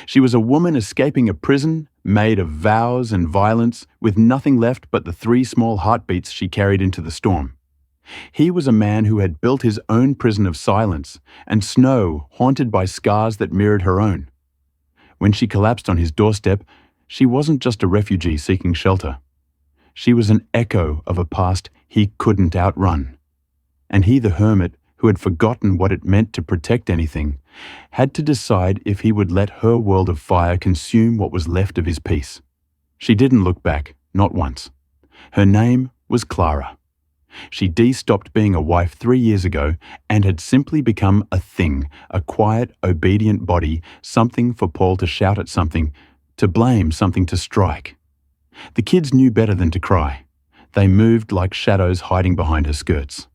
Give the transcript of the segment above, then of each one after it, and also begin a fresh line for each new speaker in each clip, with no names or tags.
She was a woman escaping a prison made of vows and violence, with nothing left but the 3 small heartbeats she carried into the storm. He was a man who had built his own prison of silence and snow haunted by scars that mirrored her own. When she collapsed on his doorstep, she wasn't just a refugee seeking shelter. She was an echo of a past he couldn't outrun. And he, the hermit, who had forgotten what it meant to protect anything, had to decide if he would let her world of fire consume what was left of his peace. She didn't look back, not once. Her name was Clara. She stopped being a wife 3 years ago and had simply become a thing, a quiet, obedient body, something for Paul to shout at, something to blame, something to strike. The kids knew better than to cry. They moved like shadows hiding behind her skirts.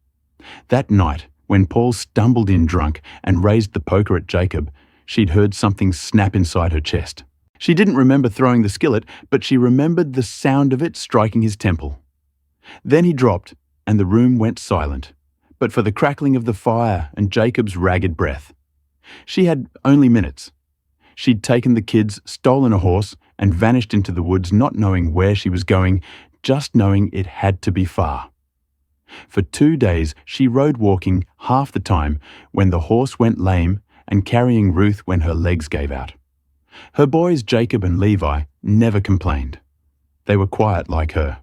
That night, when Paul stumbled in drunk and raised the poker at Jacob, she'd heard something snap inside her chest. She didn't remember throwing the skillet, but she remembered the sound of it striking his temple. Then he dropped, and the room went silent, but for the crackling of the fire and Jacob's ragged breath. She had only minutes. She'd taken the kids, stolen a horse, and vanished into the woods, not knowing where she was going, just knowing it had to be far. For 2 days, she rode walking half the time when the horse went lame and carrying Ruth when her legs gave out. Her boys, Jacob and Levi, never complained. They were quiet like her.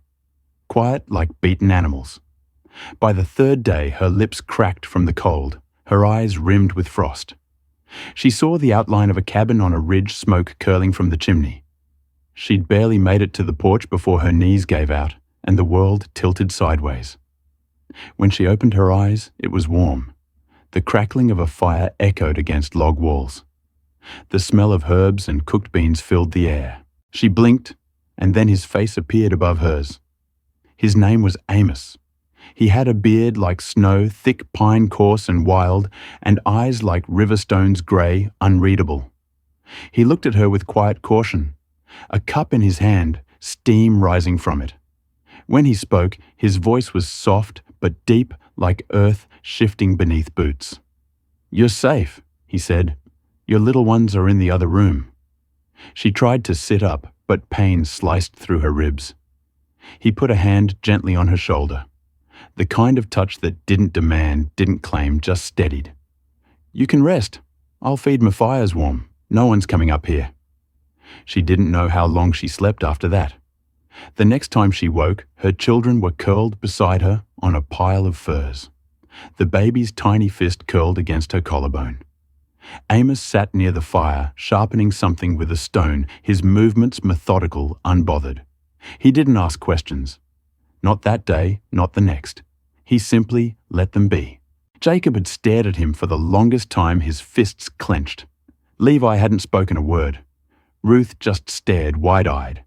Quiet like beaten animals. By the 3rd day, her lips cracked from the cold, her eyes rimmed with frost. She saw the outline of a cabin on a ridge, smoke curling from the chimney. She'd barely made it to the porch before her knees gave out and the world tilted sideways. When she opened her eyes, it was warm. The crackling of a fire echoed against log walls. The smell of herbs and cooked beans filled the air. She blinked, and then his face appeared above hers. His name was Amos. He had a beard like snow, thick pine, coarse and wild, and eyes like river stones, grey, unreadable. He looked at her with quiet caution, a cup in his hand, steam rising from it. When he spoke, his voice was soft but deep, like earth shifting beneath boots. "You're safe," he said. "Your little ones are in the other room." She tried to sit up, but pain sliced through her ribs. He put a hand gently on her shoulder. The kind of touch that didn't demand, didn't claim, just steadied. "You can rest. I'll feed my fires warm. No one's coming up here." She didn't know how long she slept after that. The next time she woke, her children were curled beside her on a pile of furs. The baby's tiny fist curled against her collarbone. Amos sat near the fire, sharpening something with a stone, his movements methodical, unbothered. He didn't ask questions. Not that day, not the next. He simply let them be. Jacob had stared at him for the longest time, his fists clenched. Levi hadn't spoken a word. Ruth just stared wide-eyed.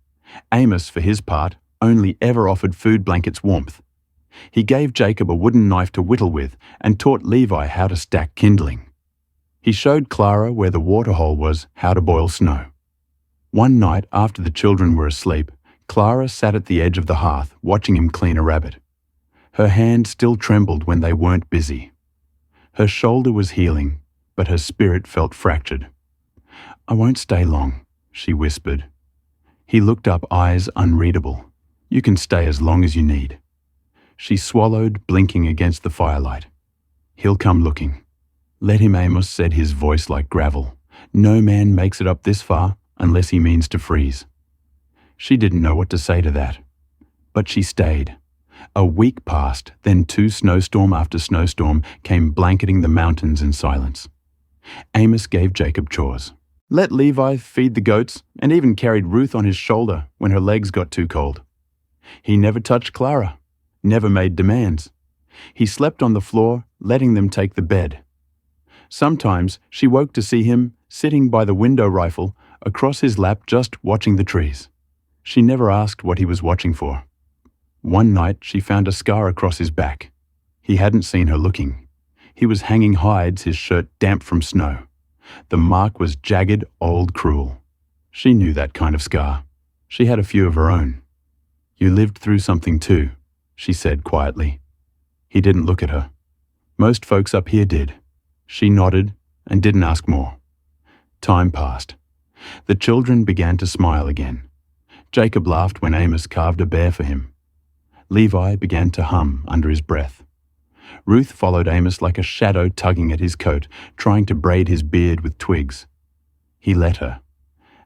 Amos, for his part, only ever offered food blankets warmth. He gave Jacob a wooden knife to whittle with and taught Levi how to stack kindling. He showed Clara where the waterhole was, how to boil snow. One night, after the children were asleep, Clara sat at the edge of the hearth, watching him clean a rabbit. Her hand still trembled when they weren't busy. Her shoulder was healing, but her spirit felt fractured. "I won't stay long," she whispered. He looked up, eyes unreadable. "You can stay as long as you need." She swallowed, blinking against the firelight. "He'll come looking." "Let him," Amos said, his voice like gravel. "No man makes it up this far unless he means to freeze." She didn't know what to say to that. But she stayed. A week passed, then 2 snowstorm after snowstorm came blanketing the mountains in silence. Amos gave Jacob chores. Let Levi feed the goats, and even carried Ruth on his shoulder when her legs got too cold. He never touched Clara, never made demands. He slept on the floor, letting them take the bed. Sometimes she woke to see him sitting by the window rifle across his lap, just watching the trees. She never asked what he was watching for. One night she found a scar across his back. He hadn't seen her looking. He was hanging hides, his shirt damp from snow. The mark was jagged, old, cruel. She knew that kind of scar. She had a few of her own. "You lived through something too," she said quietly. He didn't look at her. Most folks up here did. She nodded and didn't ask more. Time passed. The children began to smile again. Jacob laughed when Amos carved a bear for him. Levi began to hum under his breath. Ruth followed Amos like a shadow tugging at his coat, trying to braid his beard with twigs. He let her,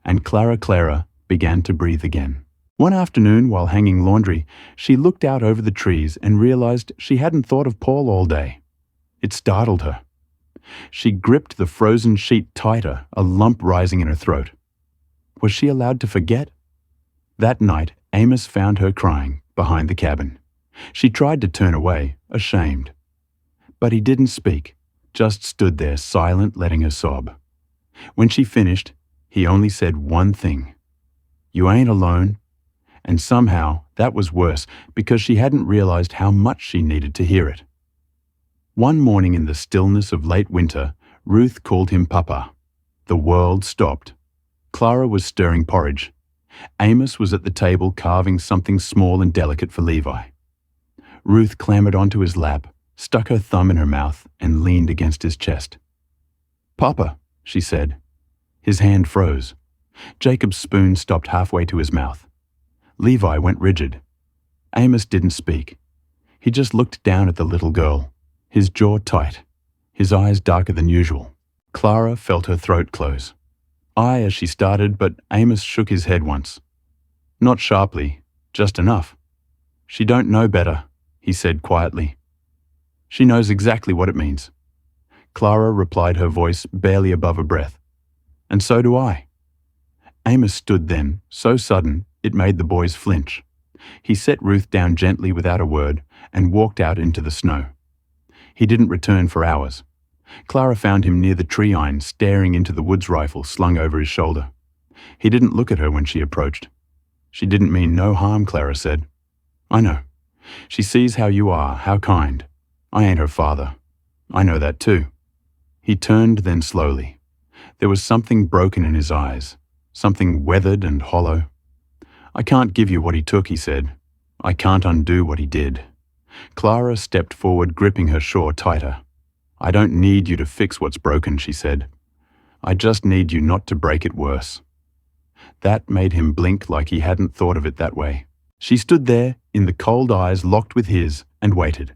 and Clara began to breathe again. One afternoon, while hanging laundry, she looked out over the trees and realized she hadn't thought of Paul all day. It startled her. She gripped the frozen sheet tighter, a lump rising in her throat. Was she allowed to forget? That night, Amos found her crying behind the cabin. She tried to turn away, ashamed. But he didn't speak, just stood there silent, letting her sob. When she finished, he only said one thing. "You ain't alone." And somehow that was worse because she hadn't realized how much she needed to hear it. One morning in the stillness of late winter, Ruth called him Papa. The world stopped. Clara was stirring porridge. Amos was at the table carving something small and delicate for Levi. Ruth clambered onto his lap, stuck her thumb in her mouth, and leaned against his chest. "Papa," she said. His hand froze. Jacob's spoon stopped halfway to his mouth. Levi went rigid. Amos didn't speak. He just looked down at the little girl, his jaw tight, his eyes darker than usual. Clara felt her throat close. As she started, but Amos shook his head once. Not sharply, just enough. "She don't know better," he said quietly. "She knows exactly what it means." Clara replied, her voice barely above a breath. "And so do I." Amos stood then, so sudden it made the boys flinch. He set Ruth down gently without a word and walked out into the snow. He didn't return for hours. Clara found him near the tree iron, staring into the woods rifle slung over his shoulder. He didn't look at her when she approached. "She didn't mean no harm," Clara said. "I know. She sees how you are, how kind. I ain't her father. I know that too." He turned then slowly. There was something broken in his eyes, something weathered and hollow. "I can't give you what he took," he said. "I can't undo what he did." Clara stepped forward, gripping her shawl tighter. "I don't need you to fix what's broken," she said. "I just need you not to break it worse." That made him blink like he hadn't thought of it that way. She stood there, in the cold eyes locked with his, and waited.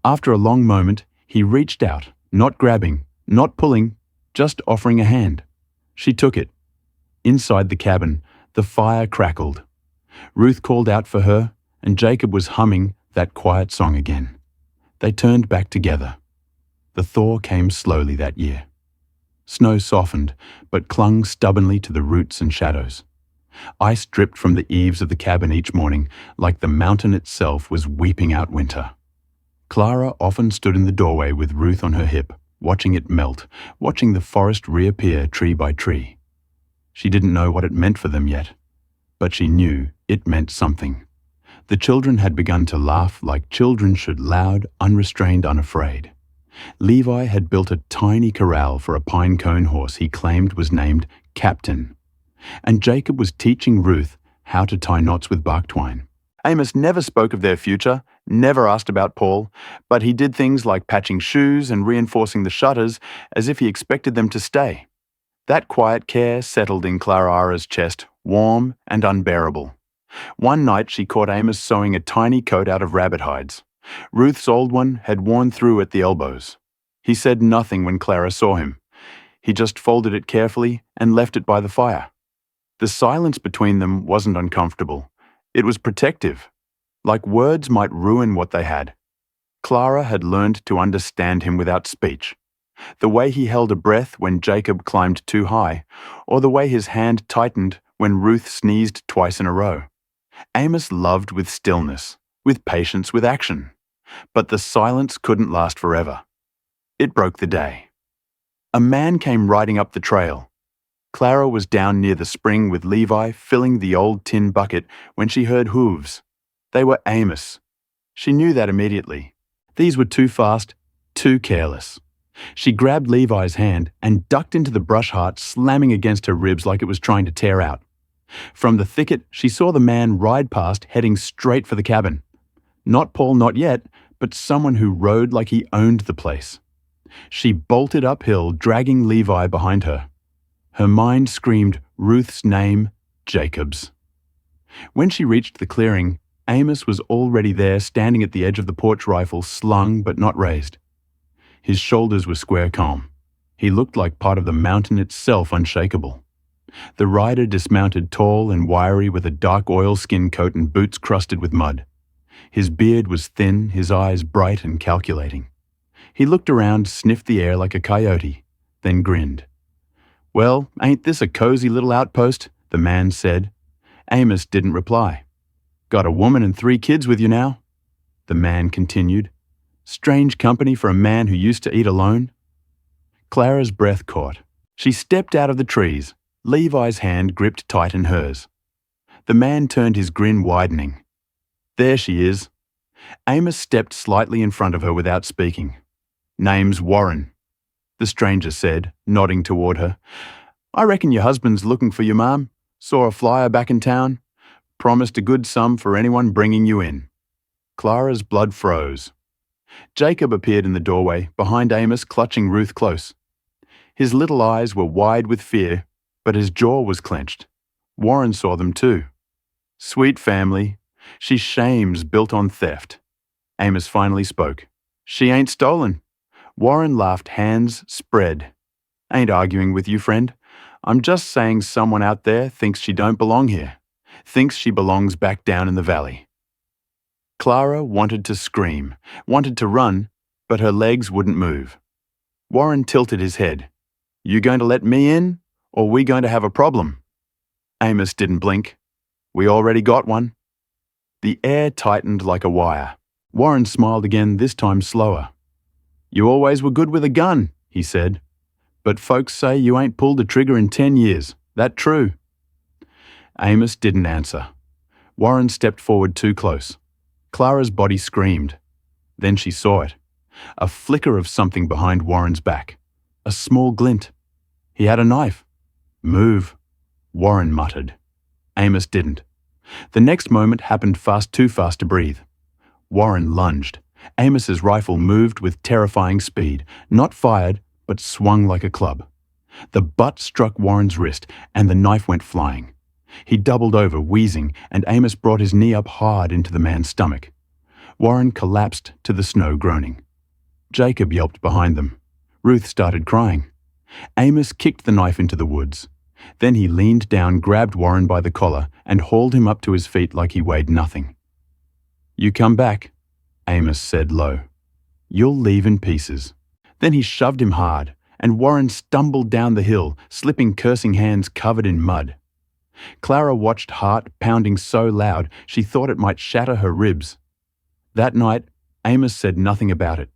After a long moment, he reached out, not grabbing, not pulling, just offering a hand. She took it. Inside the cabin, the fire crackled. Ruth called out for her, and Jacob was humming that quiet song again. They turned back together. The thaw came slowly that year. Snow softened, but clung stubbornly to the roots and shadows. Ice dripped from the eaves of the cabin each morning, like the mountain itself was weeping out winter. Clara often stood in the doorway with Ruth on her hip, watching it melt, watching the forest reappear tree by tree. She didn't know what it meant for them yet, but she knew it meant something. The children had begun to laugh like children should, loud, unrestrained, unafraid. Levi had built a tiny corral for a pine cone horse he claimed was named Captain. And Jacob was teaching Ruth how to tie knots with bark twine. Amos never spoke of their future, never asked about Paul, but he did things like patching shoes and reinforcing the shutters as if he expected them to stay. That quiet care settled in Clara's chest, warm and unbearable. One night she caught Amos sewing a tiny coat out of rabbit hides. Ruth's old one had worn through at the elbows. He said nothing when Clara saw him. He just folded it carefully and left it by the fire. The silence between them wasn't uncomfortable. It was protective, like words might ruin what they had. Clara had learned to understand him without speech. The way he held a breath when Jacob climbed too high, or the way his hand tightened when Ruth sneezed twice in a row. Amos loved with stillness, with patience, with action. But the silence couldn't last forever. It broke the day. A man came riding up the trail. Clara was down near the spring with Levi filling the old tin bucket when she heard hooves. They were Amos. She knew that immediately. These were too fast, too careless. She grabbed Levi's hand and ducked into the brush heart, slamming against her ribs like it was trying to tear out. From the thicket, she saw the man ride past, heading straight for the cabin. Not Paul, not yet, but someone who rode like he owned the place. She bolted uphill, dragging Levi behind her. Her mind screamed, Ruth's name, Jacob's. When she reached the clearing, Amos was already there, standing at the edge of the porch rifle, slung but not raised. His shoulders were square calm. He looked like part of the mountain itself, unshakable. The rider dismounted, tall and wiry, with a dark oilskin coat and boots crusted with mud. His beard was thin, his eyes bright and calculating. He looked around, sniffed the air like a coyote, then grinned. "Well, ain't this a cozy little outpost?" the man said. Amos didn't reply. "Got a woman and 3 kids with you now?" The man continued. "Strange company for a man who used to eat alone." Clara's breath caught. She stepped out of the trees, Levi's hand gripped tight in hers. The man turned, his grin widening. "There she is." Amos stepped slightly in front of her without speaking. "Name's Warren," the stranger said, nodding toward her. "I reckon your husband's looking for you, ma'am. Saw a flyer back in town. Promised a good sum for anyone bringing you in." Clara's blood froze. Jacob appeared in the doorway, behind Amos, clutching Ruth close. His little eyes were wide with fear, but his jaw was clenched. Warren saw them too. "Sweet family. She's shame's built on theft." Amos finally spoke. "She ain't stolen." Warren laughed, hands spread. "Ain't arguing with you, friend. I'm just saying someone out there thinks she don't belong here. Thinks she belongs back down in the valley." Clara wanted to scream, wanted to run, but her legs wouldn't move. Warren tilted his head. "You going to let me in, or we going to have a problem?" Amos didn't blink. "We already got one." The air tightened like a wire. Warren smiled again, this time slower. "You always were good with a gun," he said. "But folks say you ain't pulled a trigger in 10 years. That true?" Amos didn't answer. Warren stepped forward too close. Clara's body screamed. Then she saw it. A flicker of something behind Warren's back. A small glint. He had a knife. "Move," Warren muttered. Amos didn't. The next moment happened too fast to breathe. Warren lunged. Amos's rifle moved with terrifying speed, not fired, but swung like a club. The butt struck Warren's wrist, and the knife went flying. He doubled over, wheezing, and Amos brought his knee up hard into the man's stomach. Warren collapsed to the snow, groaning. Jacob yelped behind them. Ruth started crying. Amos kicked the knife into the woods. Then he leaned down, grabbed Warren by the collar, and hauled him up to his feet like he weighed nothing. "You come back," Amos said low. "You'll leave in pieces." Then he shoved him hard, and Warren stumbled down the hill, slipping cursing hands covered in mud. Clara watched, heart pounding so loud she thought it might shatter her ribs. That night, Amos said nothing about it.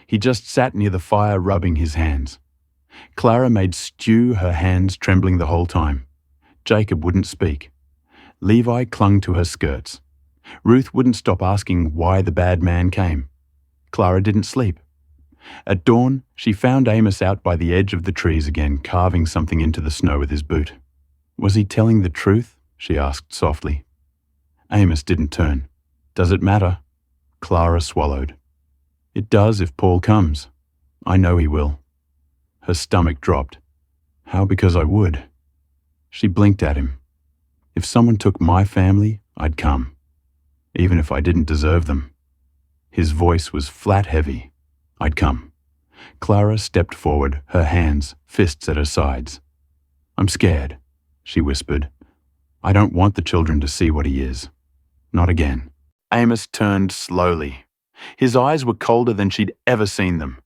He just sat near the fire, rubbing his hands. Clara made stew, her hands trembling the whole time. Jacob wouldn't speak. Levi clung to her skirts. Ruth wouldn't stop asking why the bad man came. Clara didn't sleep. At dawn, she found Amos out by the edge of the trees again, carving something into the snow with his boot. "Was he telling the truth?" she asked softly. Amos didn't turn. "Does it matter?" Clara swallowed. "It does if Paul comes. I know he will." Her stomach dropped. "How because I would?" She blinked at him. "If someone took my family, I'd come. Even if I didn't deserve them." His voice was flat heavy. "I'd come." Clara stepped forward, her hands, fists at her sides. "I'm scared," she whispered. "I don't want the children to see what he is. Not again." Amos turned slowly. His eyes were colder than she'd ever seen them.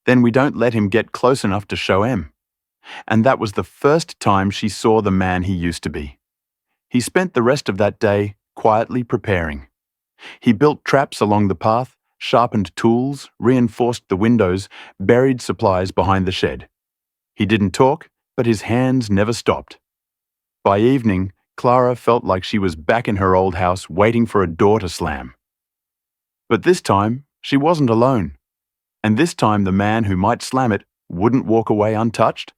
"Then we don't let him get close enough to show Em." And that was the first time she saw the man he used to be. He spent the rest of that day quietly preparing. He built traps along the path, sharpened tools, reinforced the windows, buried supplies behind the shed. He didn't talk, but his hands never stopped. By evening, Clara felt like she was back in her old house waiting for a door to slam. But this time, she wasn't alone. And this time the man who might slam it wouldn't walk away untouched.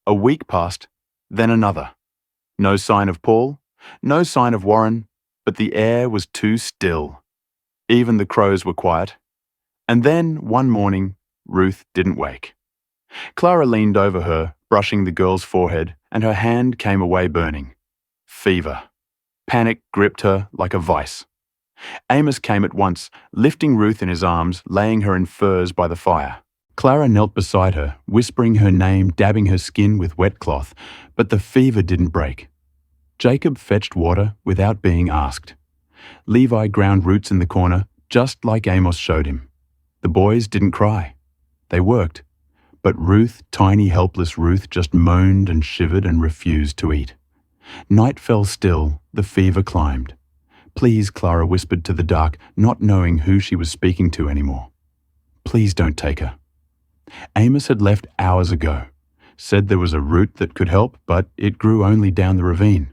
A week passed, then another. No sign of Paul, no sign of Warren, but the air was too still. Even the crows were quiet. And then, one morning, Ruth didn't wake. Clara leaned over her, brushing the girl's forehead, and her hand came away burning. Fever. Panic gripped her like a vice. Amos came at once, lifting Ruth in his arms, laying her in furs by the fire. Clara knelt beside her, whispering her name, dabbing her skin with wet cloth, but the fever didn't break. Jacob fetched water without being asked. Levi ground roots in the corner, just like Amos showed him. The boys didn't cry. They worked. But Ruth, tiny helpless Ruth, just moaned and shivered and refused to eat. Night fell still, the fever climbed. Please, Clara whispered to the dark, not knowing who she was speaking to anymore. Please don't take her. Amos had left hours ago. Said there was a root that could help, but it grew only down the ravine.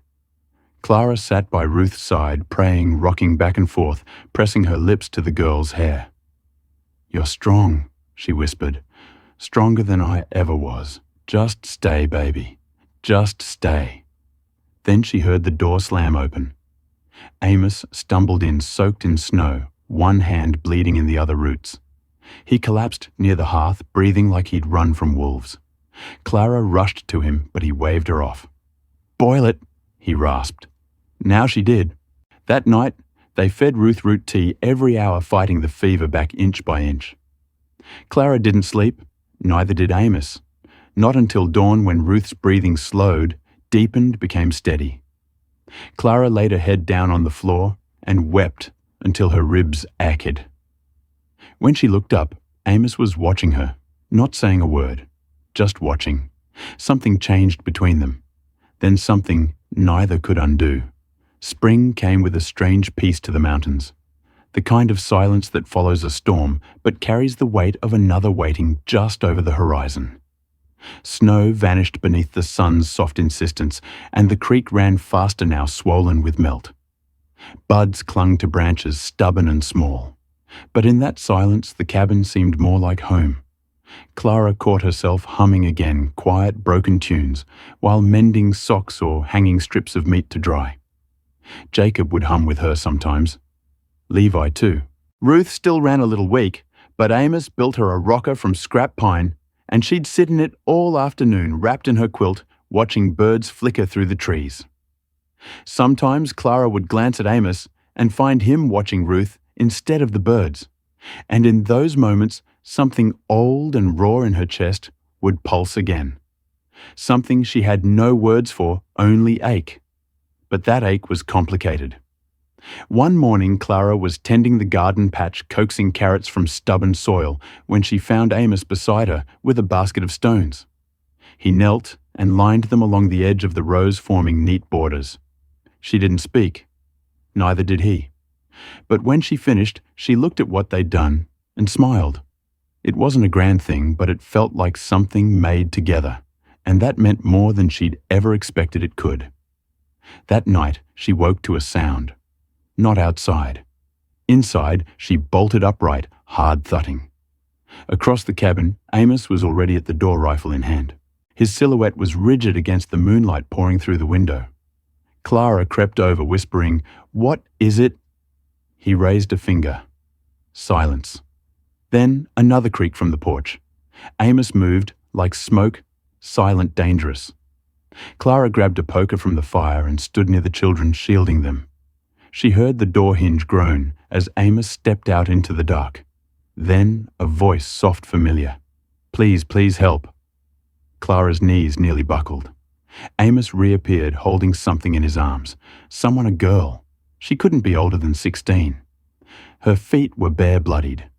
Clara sat by Ruth's side, praying, rocking back and forth, pressing her lips to the girl's hair. You're strong, she whispered. Stronger than I ever was. Just stay, baby. Just stay. Then she heard the door slam open. Amos stumbled in, soaked in snow, one hand bleeding in the other roots. He collapsed near the hearth, breathing like he'd run from wolves. Clara rushed to him, but he waved her off. Boil it, he rasped. Now she did. That night, they fed Ruth root tea every hour, fighting the fever back inch by inch. Clara didn't sleep, neither did Amos. Not until dawn, when Ruth's breathing slowed, deepened, became steady. Clara laid her head down on the floor and wept until her ribs ached. When she looked up, Amos was watching her, not saying a word, just watching. Something changed between them. Then something neither could undo. Spring came with a strange peace to the mountains, the kind of silence that follows a storm but carries the weight of another waiting just over the horizon. Snow vanished beneath the sun's soft insistence, and the creek ran faster now, swollen with melt. Buds clung to branches, stubborn and small. But in that silence, the cabin seemed more like home. Clara caught herself humming again, quiet, broken tunes, while mending socks or hanging strips of meat to dry. Jacob would hum with her sometimes. Levi, too. Ruth still ran a little weak, but Amos built her a rocker from scrap pine, and she'd sit in it all afternoon, wrapped in her quilt, watching birds flicker through the trees. Sometimes Clara would glance at Amos and find him watching Ruth instead of the birds, and in those moments, something old and raw in her chest would pulse again. Something she had no words for, only ache. But that ache was complicated. One morning, Clara was tending the garden patch, coaxing carrots from stubborn soil, when she found Amos beside her with a basket of stones. He knelt and lined them along the edge of the rows, forming neat borders. She didn't speak. Neither did he. But when she finished, she looked at what they'd done and smiled. It wasn't a grand thing, but it felt like something made together, and that meant more than she'd ever expected it could. That night, she woke to a sound. Not outside. Inside, she bolted upright, hard thudding. Across the cabin, Amos was already at the door, rifle in hand. His silhouette was rigid against the moonlight pouring through the window. Clara crept over, whispering, "What is it?" He raised a finger. Silence. Then another creak from the porch. Amos moved, like smoke, silent, dangerous. Clara grabbed a poker from the fire and stood near the children, shielding them. She heard the door hinge groan as Amos stepped out into the dark. Then a voice, soft, familiar. "Please, please help." Clara's knees nearly buckled. Amos reappeared, holding something in his arms. Someone, a girl. She couldn't be older than 16. Her feet were bare-bloodied.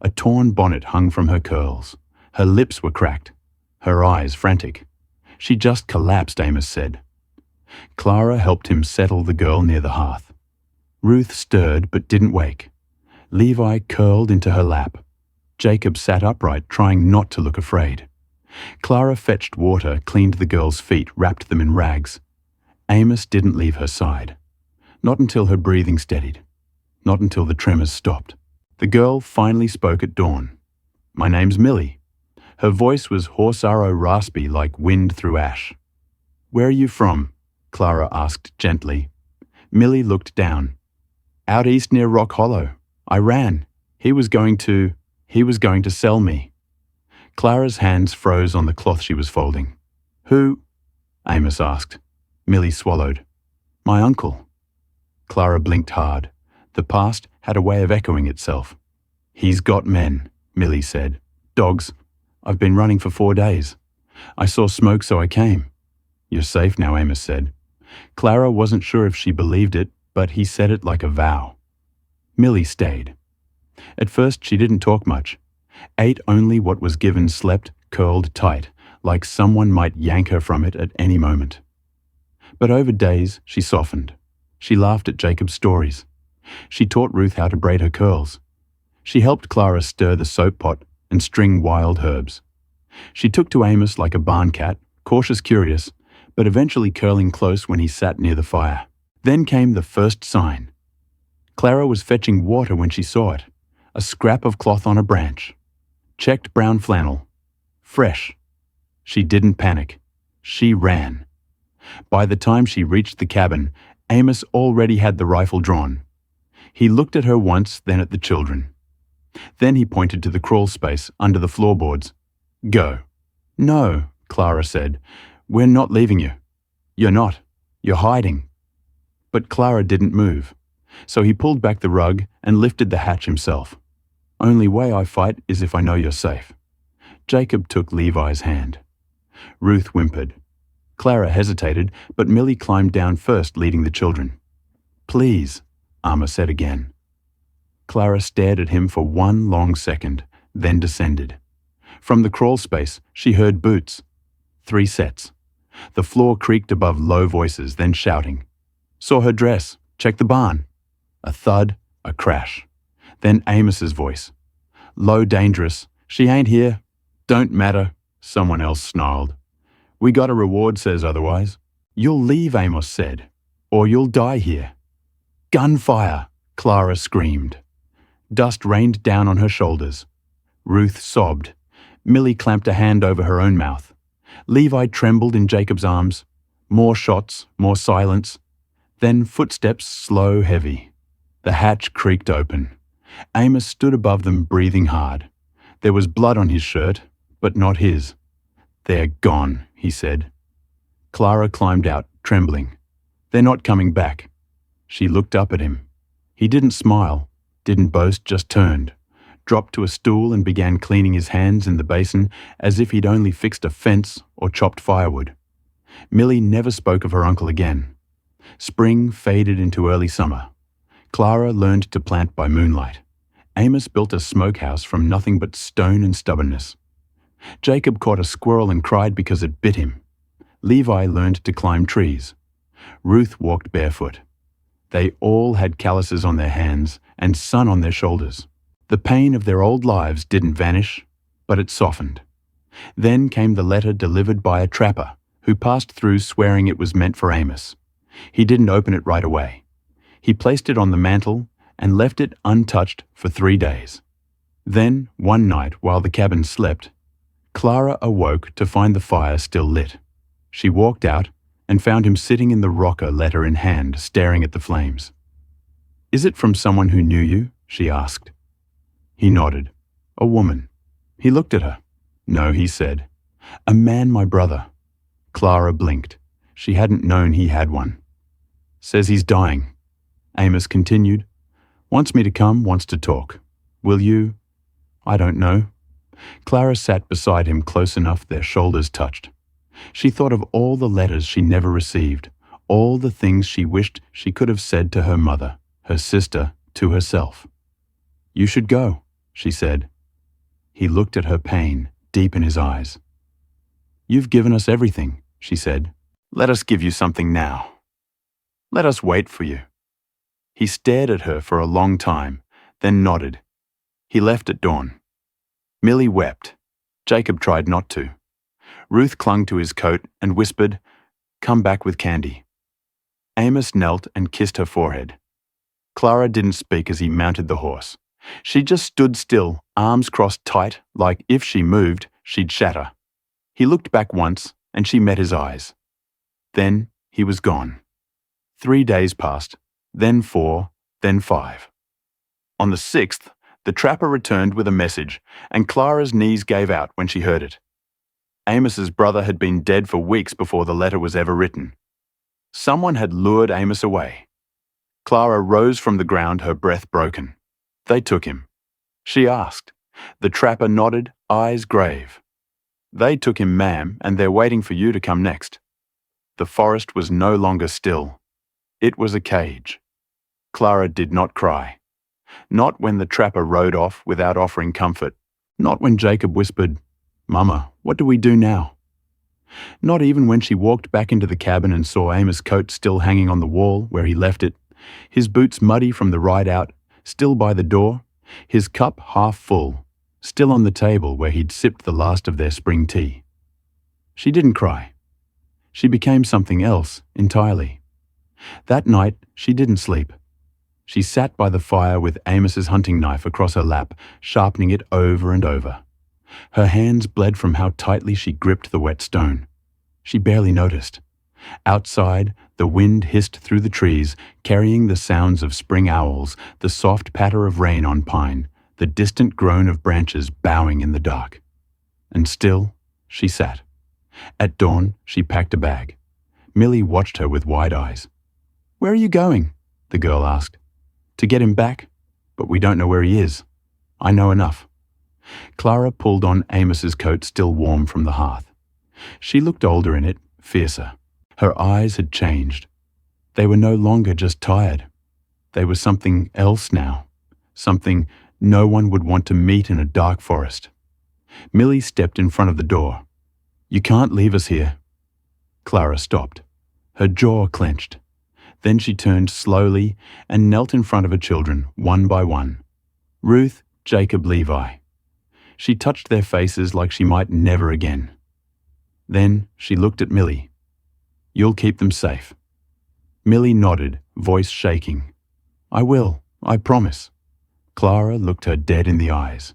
A torn bonnet hung from her curls. Her lips were cracked. Her eyes frantic. She just collapsed, Amos said. Clara helped him settle the girl near the hearth. Ruth stirred but didn't wake. Levi curled into her lap. Jacob sat upright, trying not to look afraid. Clara fetched water, cleaned the girl's feet, wrapped them in rags. Amos didn't leave her side. Not until her breathing steadied. Not until the tremors stopped. The girl finally spoke at dawn. "My name's Millie." Her voice was hoarse-arrow raspy like wind through ash. "Where are you from?" Clara asked gently. Millie looked down. "Out east near Rock Hollow. I ran. He was going to sell me." Clara's hands froze on the cloth she was folding. "Who?" Amos asked. Millie swallowed. "My uncle." Clara blinked hard. The past had a way of echoing itself. "He's got men," Millie said. "Dogs. I've been running for 4 days. I saw smoke, so I came." "You're safe now," Amos said. Clara wasn't sure if she believed it, but he said it like a vow. Millie stayed. At first she didn't talk much. Ate only what was given, slept curled tight, like someone might yank her from it at any moment. But over days she softened. She laughed at Jacob's stories. She taught Ruth how to braid her curls. She helped Clara stir the soap pot and string wild herbs. She took to Amos like a barn cat, cautious curious, but eventually curling close when he sat near the fire. Then came the first sign. Clara was fetching water when she saw it. A scrap of cloth on a branch. Checked brown flannel. Fresh. She didn't panic. She ran. By the time she reached the cabin, Amos already had the rifle drawn. He looked at her once, then at the children. Then he pointed to the crawl space under the floorboards. "Go." "No," Clara said. "We're not leaving you." "You're not. You're hiding." But Clara didn't move, so he pulled back the rug and lifted the hatch himself. "Only way I fight is if I know you're safe." Jacob took Levi's hand. Ruth whimpered. Clara hesitated, but Millie climbed down first, leading the children. "Please," Amma said again. Clara stared at him for one long second, then descended. From the crawl space, she heard boots. 3 sets. The floor creaked above low voices, then shouting. Saw her dress. Check the barn. A thud, a crash. Then Amos's voice. "Low dangerous. She ain't here." "Don't matter," someone else snarled. "We got a reward says otherwise." "You'll leave," Amos said, "or you'll die here." "Gunfire!" Clara screamed. Dust rained down on her shoulders. Ruth sobbed. Millie clamped a hand over her own mouth. Levi trembled in Jacob's arms. More shots, more silence. Then footsteps, slow, heavy. The hatch creaked open. Amos stood above them, breathing hard. There was blood on his shirt, but not his. "They're gone," he said. Clara climbed out, trembling. "They're not coming back." She looked up at him. He didn't smile, didn't boast, just turned, dropped to a stool and began cleaning his hands in the basin as if he'd only fixed a fence or chopped firewood. Millie never spoke of her uncle again. Spring faded into early summer. Clara learned to plant by moonlight. Amos built a smokehouse from nothing but stone and stubbornness. Jacob caught a squirrel and cried because it bit him. Levi learned to climb trees. Ruth walked barefoot. They all had calluses on their hands and sun on their shoulders. The pain of their old lives didn't vanish, but it softened. Then came the letter delivered by a trapper who passed through swearing it was meant for Amos. He didn't open it right away. He placed it on the mantel and left it untouched for 3 days. Then, one night while the cabin slept, Clara awoke to find the fire still lit. She walked out and found him sitting in the rocker, letter in hand, staring at the flames. "Is it from someone who knew you?" she asked. He nodded. "A woman." He looked at her. "No," he said. "A man, my brother." Clara blinked. She hadn't known he had one. "Says he's dying." Amos continued. "Wants me to come, wants to talk. Will you?" "I don't know." Clara sat beside him close enough their shoulders touched. She thought of all the letters she never received, all the things she wished she could have said to her mother, her sister, to herself. "You should go," she said. He looked at her pain, deep in his eyes. "You've given us everything," she said. "Let us give you something now. Let us wait for you." He stared at her for a long time, then nodded. He left at dawn. Millie wept. Jacob tried not to. Ruth clung to his coat and whispered, "Come back with candy." Amos knelt and kissed her forehead. Clara didn't speak as he mounted the horse. She just stood still, arms crossed tight, like if she moved, she'd shatter. He looked back once, and she met his eyes. Then he was gone. 3 days passed, then 4, then 5. On the 6th, The trapper returned with a message, and Clara's knees gave out when she heard it. Amos's brother had been dead for weeks before the letter was ever written. Someone had lured Amos away. Clara rose from the ground, her breath broken. They took him. She asked. The trapper nodded, eyes grave. They took him, ma'am, and they're waiting for you to come next. The forest was no longer still. It was a cage. Clara did not cry. Not when the trapper rode off without offering comfort. Not when Jacob whispered, "Mama, what do we do now?" Not even when she walked back into the cabin and saw Amos' coat still hanging on the wall where he left it, his boots muddy from the ride out, still by the door, his cup half full, still on the table where he'd sipped the last of their spring tea. She didn't cry. She became something else entirely. That night, she didn't sleep. She sat by the fire with Amos's hunting knife across her lap, sharpening it over and over. Her hands bled from how tightly she gripped the wet stone. She barely noticed. Outside, the wind hissed through the trees, carrying the sounds of spring owls, the soft patter of rain on pine, the distant groan of branches bowing in the dark. And still, she sat. At dawn, she packed a bag. Millie watched her with wide eyes. "Where are you going?" the girl asked. "To get him back, but we don't know where he is. I know enough." Clara pulled on Amos's coat still warm from the hearth. She looked older in it, fiercer. Her eyes had changed. They were no longer just tired. They were something else now, something no one would want to meet in a dark forest. Millie stepped in front of the door. "You can't leave us here." Clara stopped. Her jaw clenched. Then she turned slowly and knelt in front of her children, one by one. Ruth, Jacob, Levi. She touched their faces like she might never again. Then she looked at Millie. "You'll keep them safe." Millie nodded, voice shaking. "I will, I promise." Clara looked her dead in the eyes.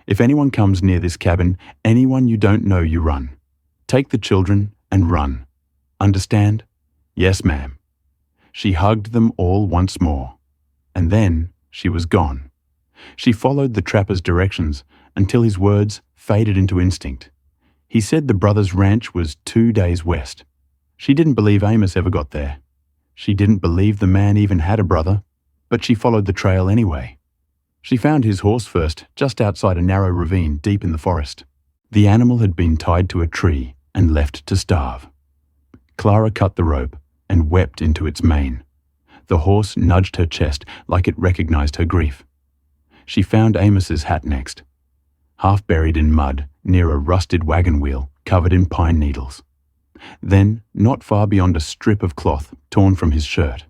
"If anyone comes near this cabin, anyone you don't know, you run. Take the children and run. Understand?" "Yes, ma'am." She hugged them all once more. And then she was gone. She followed the trapper's directions until his words faded into instinct. He said the brothers' ranch was 2 days west. She didn't believe Amos ever got there. She didn't believe the man even had a brother, but she followed the trail anyway. She found his horse first, just outside a narrow ravine deep in the forest. The animal had been tied to a tree and left to starve. Clara cut the rope and wept into its mane. The horse nudged her chest like it recognized her grief. She found Amos's hat next, half buried in mud near a rusted wagon wheel covered in pine needles. Then, not far beyond, a strip of cloth torn from his shirt.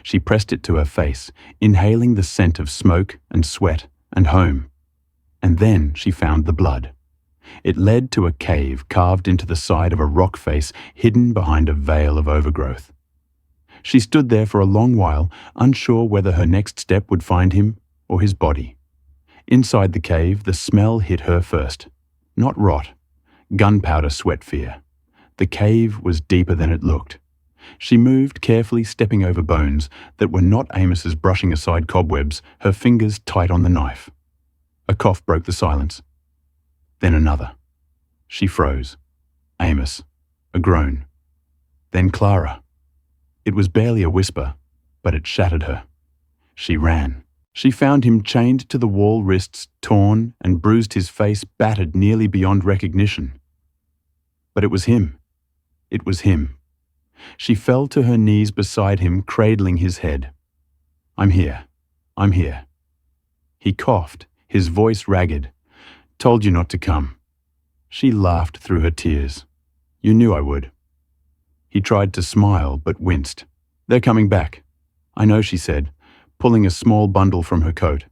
She pressed it to her face, inhaling the scent of smoke and sweat and home. And then she found the blood. It led to a cave carved into the side of a rock face hidden behind a veil of overgrowth. She stood there for a long while, unsure whether her next step would find him or his body. Inside the cave, the smell hit her first. Not rot, gunpowder sweat fear. The cave was deeper than it looked. She moved carefully, stepping over bones that were not Amos's, brushing aside cobwebs, her fingers tight on the knife. A cough broke the silence. Then another. She froze. Amos. A groan. Then Clara. It was barely a whisper, but it shattered her. She ran. She found him chained to the wall, wrists torn, and bruised, his face battered nearly beyond recognition. But it was him. It was him. She fell to her knees beside him, cradling his head. "I'm here. I'm here." He coughed, his voice ragged. "Told you not to come." She laughed through her tears. "You knew I would." He tried to smile, but winced. "They're coming back." "I know," she said, pulling a small bundle from her coat.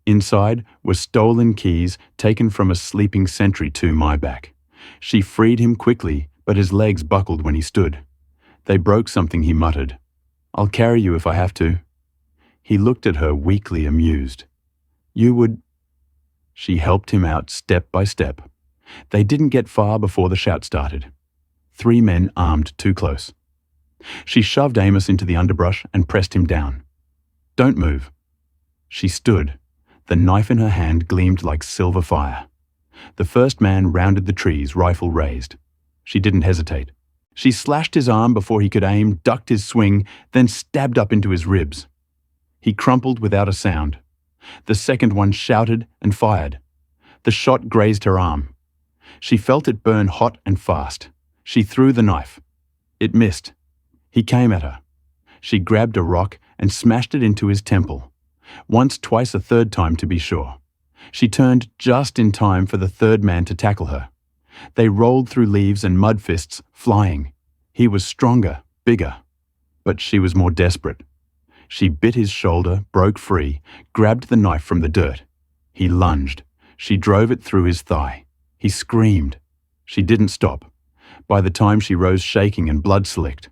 Inside were stolen keys taken from a sleeping sentry to my back. She freed him quickly, but his legs buckled when he stood. They broke something, he muttered. "I'll carry you if I have to." He looked at her, weakly amused. "You would—" She helped him out step by step. They didn't get far before the shout started. 3 men armed too close. She shoved Amos into the underbrush and pressed him down. "Don't move." She stood, The knife in her hand gleamed like silver fire. The first man rounded the trees, rifle raised. She didn't hesitate. She slashed his arm before he could aim, ducked his swing, then stabbed up into his ribs. He crumpled without a sound. The second one shouted and fired. The shot grazed her arm. She felt it burn hot and fast. She threw the knife. It missed. He came at her. She grabbed a rock and smashed it into his temple. Once, twice, a third time to be sure. She turned just in time for the third man to tackle her. They rolled through leaves and mud fists, flying. He was stronger, bigger. But she was more desperate. She bit his shoulder, broke free, grabbed the knife from the dirt. He lunged. She drove it through his thigh. He screamed. She didn't stop. By the time she rose shaking and blood-slicked.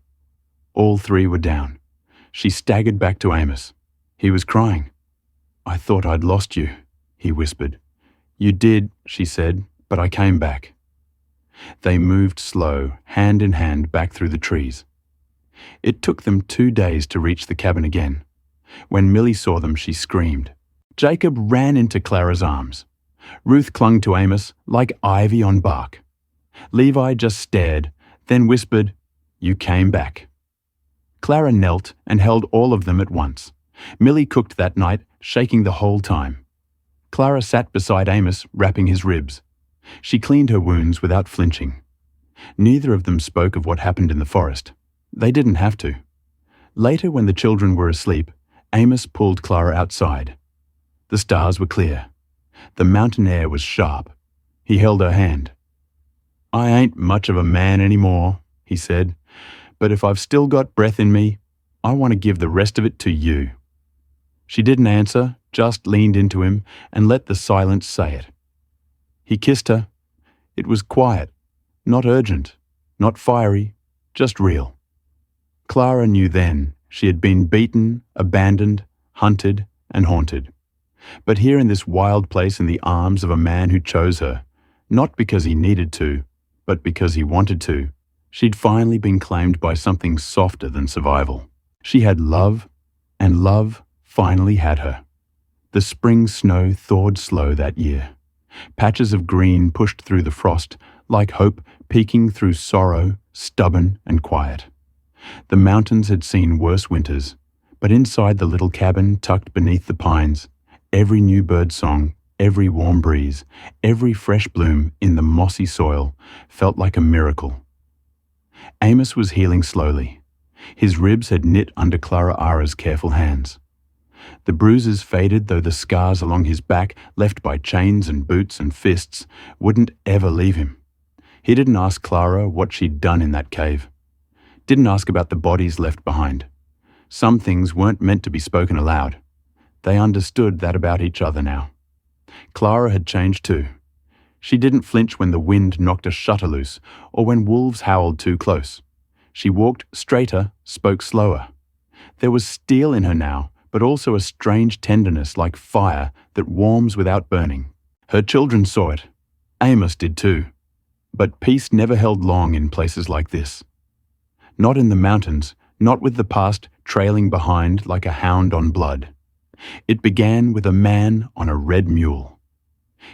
All three were down. She staggered back to Amos. He was crying. "I thought I'd lost you," he whispered. "You did," she said, "but I came back." They moved slow, hand in hand, back through the trees. It took them 2 days to reach the cabin again. When Millie saw them, she screamed. Jacob ran into Clara's arms. Ruth clung to Amos like ivy on bark. Levi just stared, then whispered, "You came back." Clara knelt and held all of them at once. Millie cooked that night, shaking the whole time. Clara sat beside Amos, wrapping his ribs. She cleaned her wounds without flinching. Neither of them spoke of what happened in the forest. They didn't have to. Later, when the children were asleep, Amos pulled Clara outside. The stars were clear. The mountain air was sharp. He held her hand. "I ain't much of a man anymore," he said, "but if I've still got breath in me, I want to give the rest of it to you." She didn't answer, just leaned into him and let the silence say it. He kissed her. It was quiet, not urgent, not fiery, just real. Clara knew then she had been beaten, abandoned, hunted, and haunted. But here in this wild place in the arms of a man who chose her, not because he needed to, but because he wanted to, she'd finally been claimed by something softer than survival. She had love, and love finally had her. The spring snow thawed slow that year. Patches of green pushed through the frost, like hope peeking through sorrow, stubborn and quiet. The mountains had seen worse winters, but inside the little cabin tucked beneath the pines, every new bird song, every warm breeze, every fresh bloom in the mossy soil felt like a miracle. Amos was healing slowly. His ribs had knit under Clara Ara's careful hands. The bruises faded, though the scars along his back, left by chains and boots and fists, wouldn't ever leave him. He didn't ask Clara what she'd done in that cave. Didn't ask about the bodies left behind. Some things weren't meant to be spoken aloud. They understood that about each other now. Clara had changed too. She didn't flinch when the wind knocked a shutter loose or when wolves howled too close. She walked straighter, spoke slower. There was steel in her now, but also a strange tenderness like fire that warms without burning. Her children saw it. Amos did too. But peace never held long in places like this. Not in the mountains, not with the past trailing behind like a hound on blood. It began with a man on a red mule.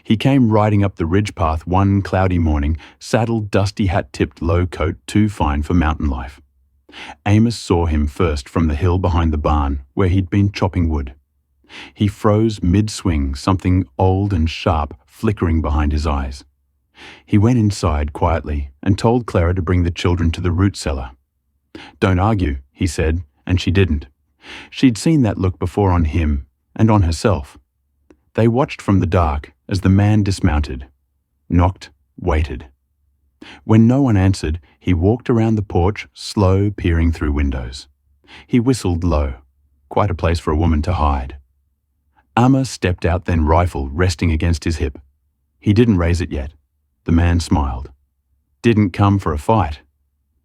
He came riding up the ridge path one cloudy morning, saddled, dusty hat-tipped low coat too fine for mountain life. Amos saw him first from the hill behind the barn, where he'd been chopping wood. He froze mid-swing, something old and sharp flickering behind his eyes. He went inside quietly and told Clara to bring the children to the root cellar. "Don't argue," he said, and she didn't. She'd seen that look before on him and on herself. They watched from the dark as the man dismounted, knocked, waited. When no one answered, he walked around the porch, slow, peering through windows. He whistled low, quite a place for a woman to hide. Amma stepped out, then rifle resting against his hip. He didn't raise it yet. The man smiled. "Didn't come for a fight."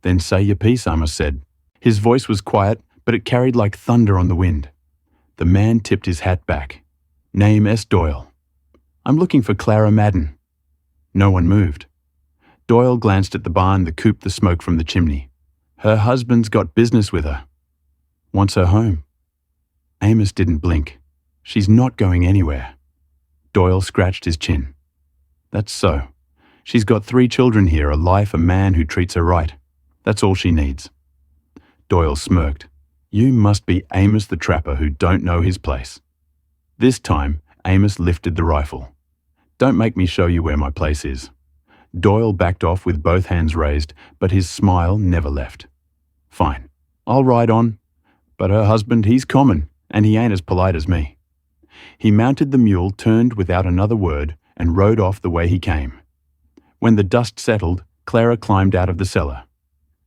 "Then say your piece," Amma said. His voice was quiet, but it carried like thunder on the wind. The man tipped his hat back. "Name S. Doyle." "I'm looking for Clara Madden." No one moved. Doyle glanced at the barn, the coop, the smoke from the chimney. "Her husband's got business with her. Wants her home." Amos didn't blink. "She's not going anywhere." Doyle scratched his chin. That's so. She's got 3 children here, a life, a man who treats her right. That's all she needs. Doyle smirked. You must be Amos the trapper who don't know his place. This time, Amos lifted the rifle. Don't make me show you where my place is. Doyle backed off with both hands raised, but his smile never left. Fine, I'll ride on. But her husband, he's common, and he ain't as polite as me. He mounted the mule, turned without another word, and rode off the way he came. When the dust settled, Clara climbed out of the cellar.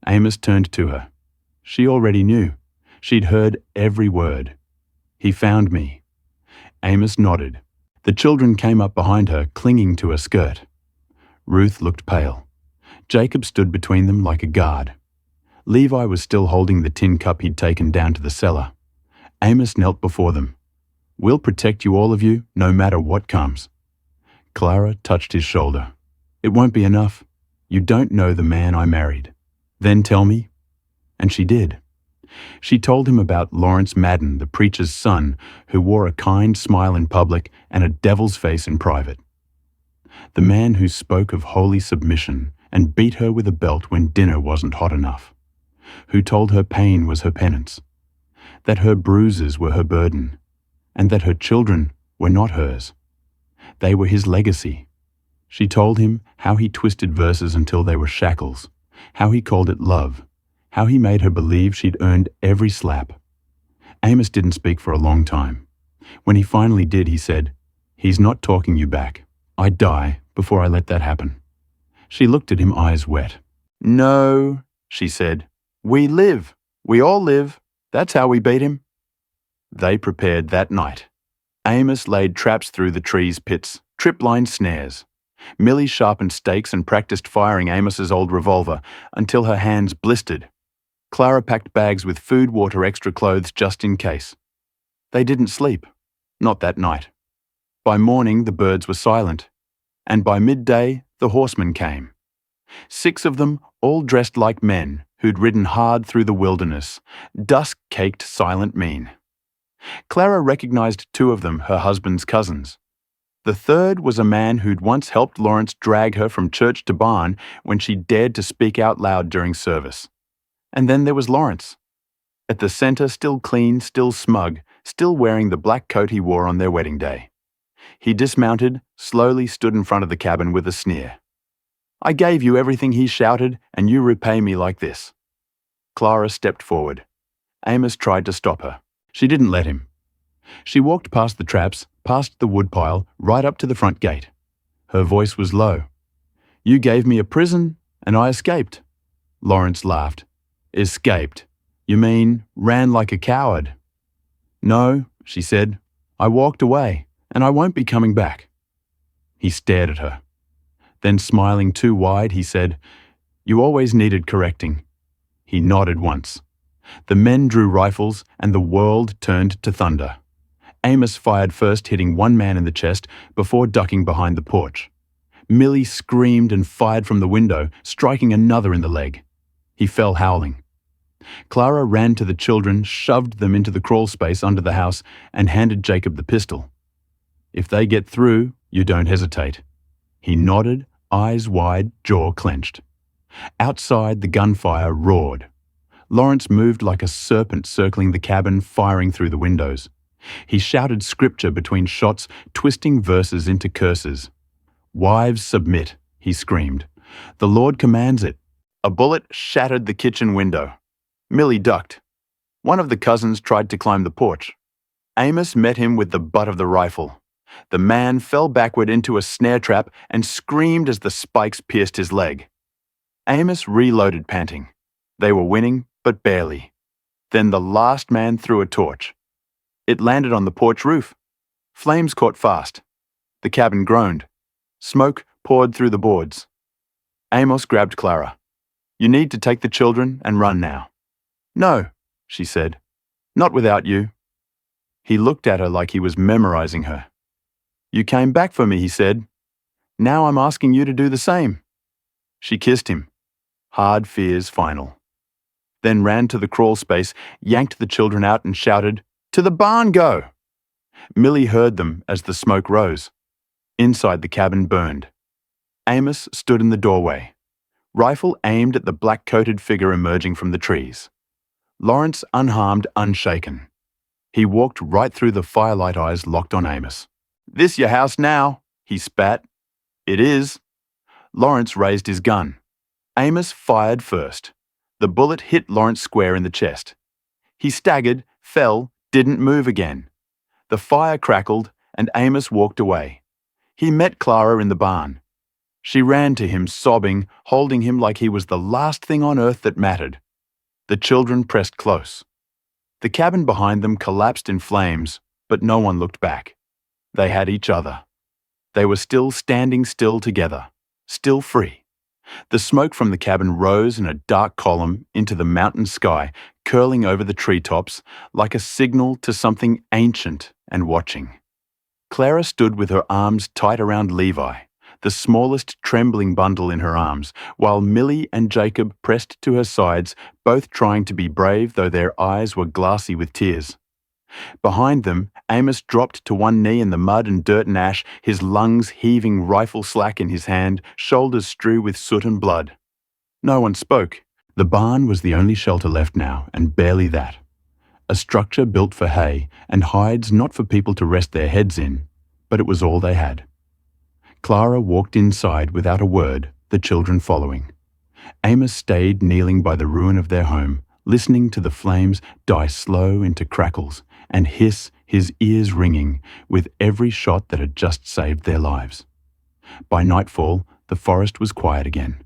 Amos turned to her. She already knew. She'd heard every word. He found me. Amos nodded. The children came up behind her, clinging to her skirt. Ruth looked pale. Jacob stood between them like a guard. Levi was still holding the tin cup he'd taken down to the cellar. Amos knelt before them. We'll protect you, all of you, no matter what comes. Clara touched his shoulder. It won't be enough. You don't know the man I married. Then tell me. And she did. She told him about Lawrence Madden, the preacher's son, who wore a kind smile in public and a devil's face in private. The man who spoke of holy submission and beat her with a belt when dinner wasn't hot enough. Who told her pain was her penance. That her bruises were her burden. And that her children were not hers. They were his legacy. She told him how he twisted verses until they were shackles, how he called it love, how he made her believe she'd earned every slap. Amos didn't speak for a long time. When he finally did, he said, He's not talking you back. I'd die before I let that happen. She looked at him, eyes wet. No, she said. We live. We all live. That's how we beat him. They prepared that night. Amos laid traps through the trees' pits, trip-lined snares. Millie sharpened stakes and practiced firing Amos's old revolver until her hands blistered. Clara packed bags with food, water, extra clothes just in case. They didn't sleep. Not that night. By morning, the birds were silent. And by midday, the horsemen came. 6 of them, all dressed like men, who'd ridden hard through the wilderness, dusk-caked silent mien. Clara recognized 2 of them, her husband's cousins. The third was a man who'd once helped Lawrence drag her from church to barn when she dared to speak out loud during service. And then there was Lawrence. At the center, still clean, still smug, still wearing the black coat he wore on their wedding day. He dismounted, slowly stood in front of the cabin with a sneer. I gave you everything, he shouted, and you repay me like this. Clara stepped forward. Amos tried to stop her. She didn't let him. She walked past the traps, past the woodpile, right up to the front gate. Her voice was low. You gave me a prison, and I escaped. Lawrence laughed. Escaped? You mean ran like a coward? No, she said. I walked away, and I won't be coming back. He stared at her. Then, smiling too wide, he said, You always needed correcting. He nodded once. The men drew rifles, and the world turned to thunder. Amos fired first, hitting one man in the chest before ducking behind the porch. Millie screamed and fired from the window, striking another in the leg. He fell howling. Clara ran to the children, shoved them into the crawl space under the house, and handed Jacob the pistol. If they get through, you don't hesitate. He nodded, eyes wide, jaw clenched. Outside, the gunfire roared. Lawrence moved like a serpent circling the cabin, firing through the windows. He shouted scripture between shots, twisting verses into curses. Wives, submit, he screamed. The Lord commands it. A bullet shattered the kitchen window. Millie ducked. One of the cousins tried to climb the porch. Amos met him with the butt of the rifle. The man fell backward into a snare trap and screamed as the spikes pierced his leg. Amos reloaded, panting. They were winning, but barely. Then the last man threw a torch. It landed on the porch roof. Flames caught fast. The cabin groaned. Smoke poured through the boards. Amos grabbed Clara. You need to take the children and run now. No, she said. Not without you. He looked at her like he was memorizing her. You came back for me, he said. Now I'm asking you to do the same. She kissed him. Hard fears final. Then ran to the crawl space, yanked the children out and shouted, To the barn go! Millie heard them as the smoke rose. Inside, the cabin burned. Amos stood in the doorway, rifle aimed at the black-coated figure emerging from the trees. Lawrence unharmed, unshaken. He walked right through the firelight, eyes locked on Amos. "This your house now?" he spat. "It is." Lawrence raised his gun. Amos fired first. The bullet hit Lawrence square in the chest. He staggered, fell, didn't move again. The fire crackled, and Amos walked away. He met Clara in the barn. She ran to him, sobbing, holding him like he was the last thing on earth that mattered. The children pressed close. The cabin behind them collapsed in flames, but no one looked back. They had each other. They were still standing still together, still free. The smoke from the cabin rose in a dark column into the mountain sky, curling over the treetops like a signal to something ancient and watching. Clara stood with her arms tight around Levi, the smallest trembling bundle in her arms, while Millie and Jacob pressed to her sides, both trying to be brave, though their eyes were glassy with tears. Behind them, Amos dropped to one knee in the mud and dirt and ash, his lungs heaving, rifle slack in his hand, shoulders strewn with soot and blood. No one spoke. The barn was the only shelter left now, and barely that. A structure built for hay and hides, not for people to rest their heads in, but it was all they had. Clara walked inside without a word, the children following. Amos stayed kneeling by the ruin of their home, listening to the flames die slow into crackles and hiss, his ears ringing with every shot that had just saved their lives. By nightfall, the forest was quiet again.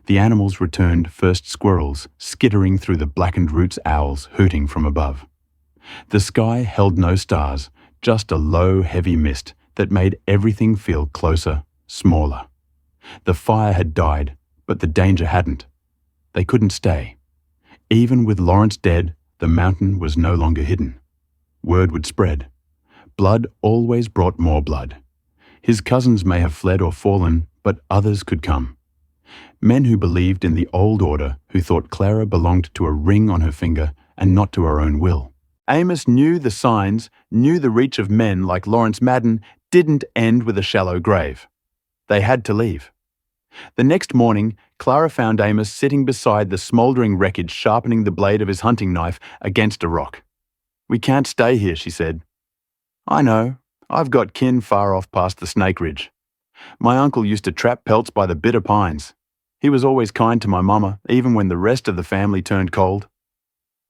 The animals returned, first squirrels, skittering through the blackened roots, owls hooting from above. The sky held no stars, just a low, heavy mist that made everything feel closer, smaller. The fire had died, but the danger hadn't. They couldn't stay. Even with Lawrence dead, the mountain was no longer hidden. Word would spread. Blood always brought more blood. His cousins may have fled or fallen, but others could come. Men who believed in the old order, who thought Clara belonged to a ring on her finger and not to her own will. Amos knew the signs, knew the reach of men like Lawrence Madden didn't end with a shallow grave. They had to leave. The next morning, Clara found Amos sitting beside the smouldering wreckage, sharpening the blade of his hunting knife against a rock. "We can't stay here," she said. "I know. I've got kin far off past the Snake Ridge. My uncle used to trap pelts by the bitter pines. He was always kind to my mama, even when the rest of the family turned cold."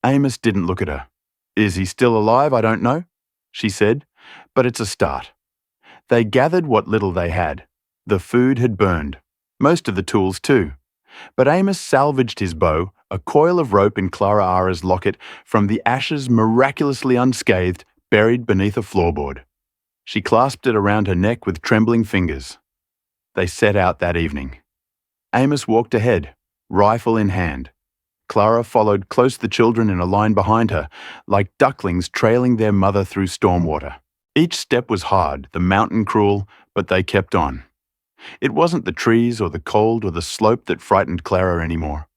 Amos didn't look at her. "Is he still alive? I don't know," she said, "but it's a start." They gathered what little they had. The food had burned. Most of the tools too. But Amos salvaged his bow, a coil of rope in Clara Ara's locket, from the ashes, miraculously unscathed, buried beneath a floorboard. She clasped it around her neck with trembling fingers. They set out that evening. Amos walked ahead, rifle in hand. Clara followed close, the children in a line behind her, like ducklings trailing their mother through stormwater. Each step was hard, the mountain cruel, but they kept on. It wasn't the trees or the cold or the slope that frightened Clara anymore.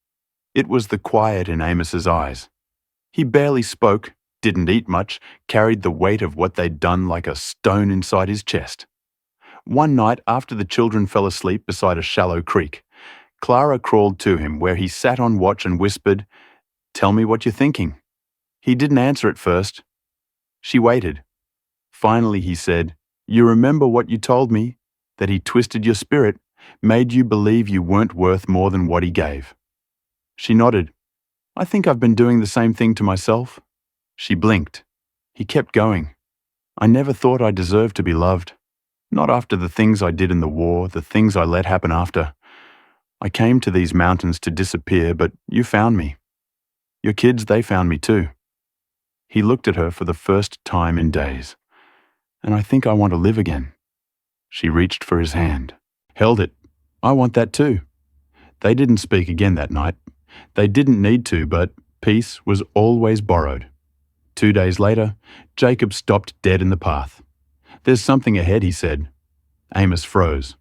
It was the quiet in Amos's eyes. He barely spoke, didn't eat much, carried the weight of what they'd done like a stone inside his chest. One night, after the children fell asleep beside a shallow creek, Clara crawled to him where he sat on watch and whispered, "Tell me what you're thinking." He didn't answer at first. She waited. Finally he said, "You remember what you told me? That he twisted your spirit, made you believe you weren't worth more than what he gave." She nodded. "I think I've been doing the same thing to myself." She blinked. He kept going. "I never thought I deserved to be loved. Not after the things I did in the war, the things I let happen after. I came to these mountains to disappear, but you found me. Your kids, they found me too." He looked at her for the first time in days. "And I think I want to live again." She reached for his hand, held it. "I want that too." They didn't speak again that night. They didn't need to, but peace was always borrowed. 2 days later, Jacob stopped dead in the path. "There's something ahead," he said. Amos froze.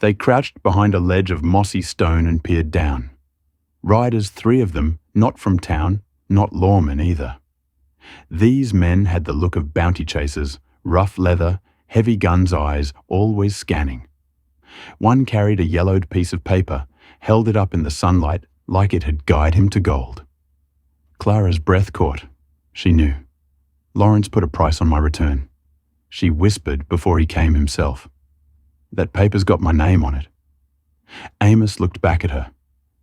They crouched behind a ledge of mossy stone and peered down. Riders, 3 of them, not from town, not lawmen either. These men had the look of bounty chasers, rough leather, heavy gun's eyes always scanning. One carried a yellowed piece of paper, held it up in the sunlight like it had guyed him to gold. Clara's breath caught. She knew. Lawrence put a price on my return. She whispered before he came himself. That paper's got my name on it. Amos looked back at her.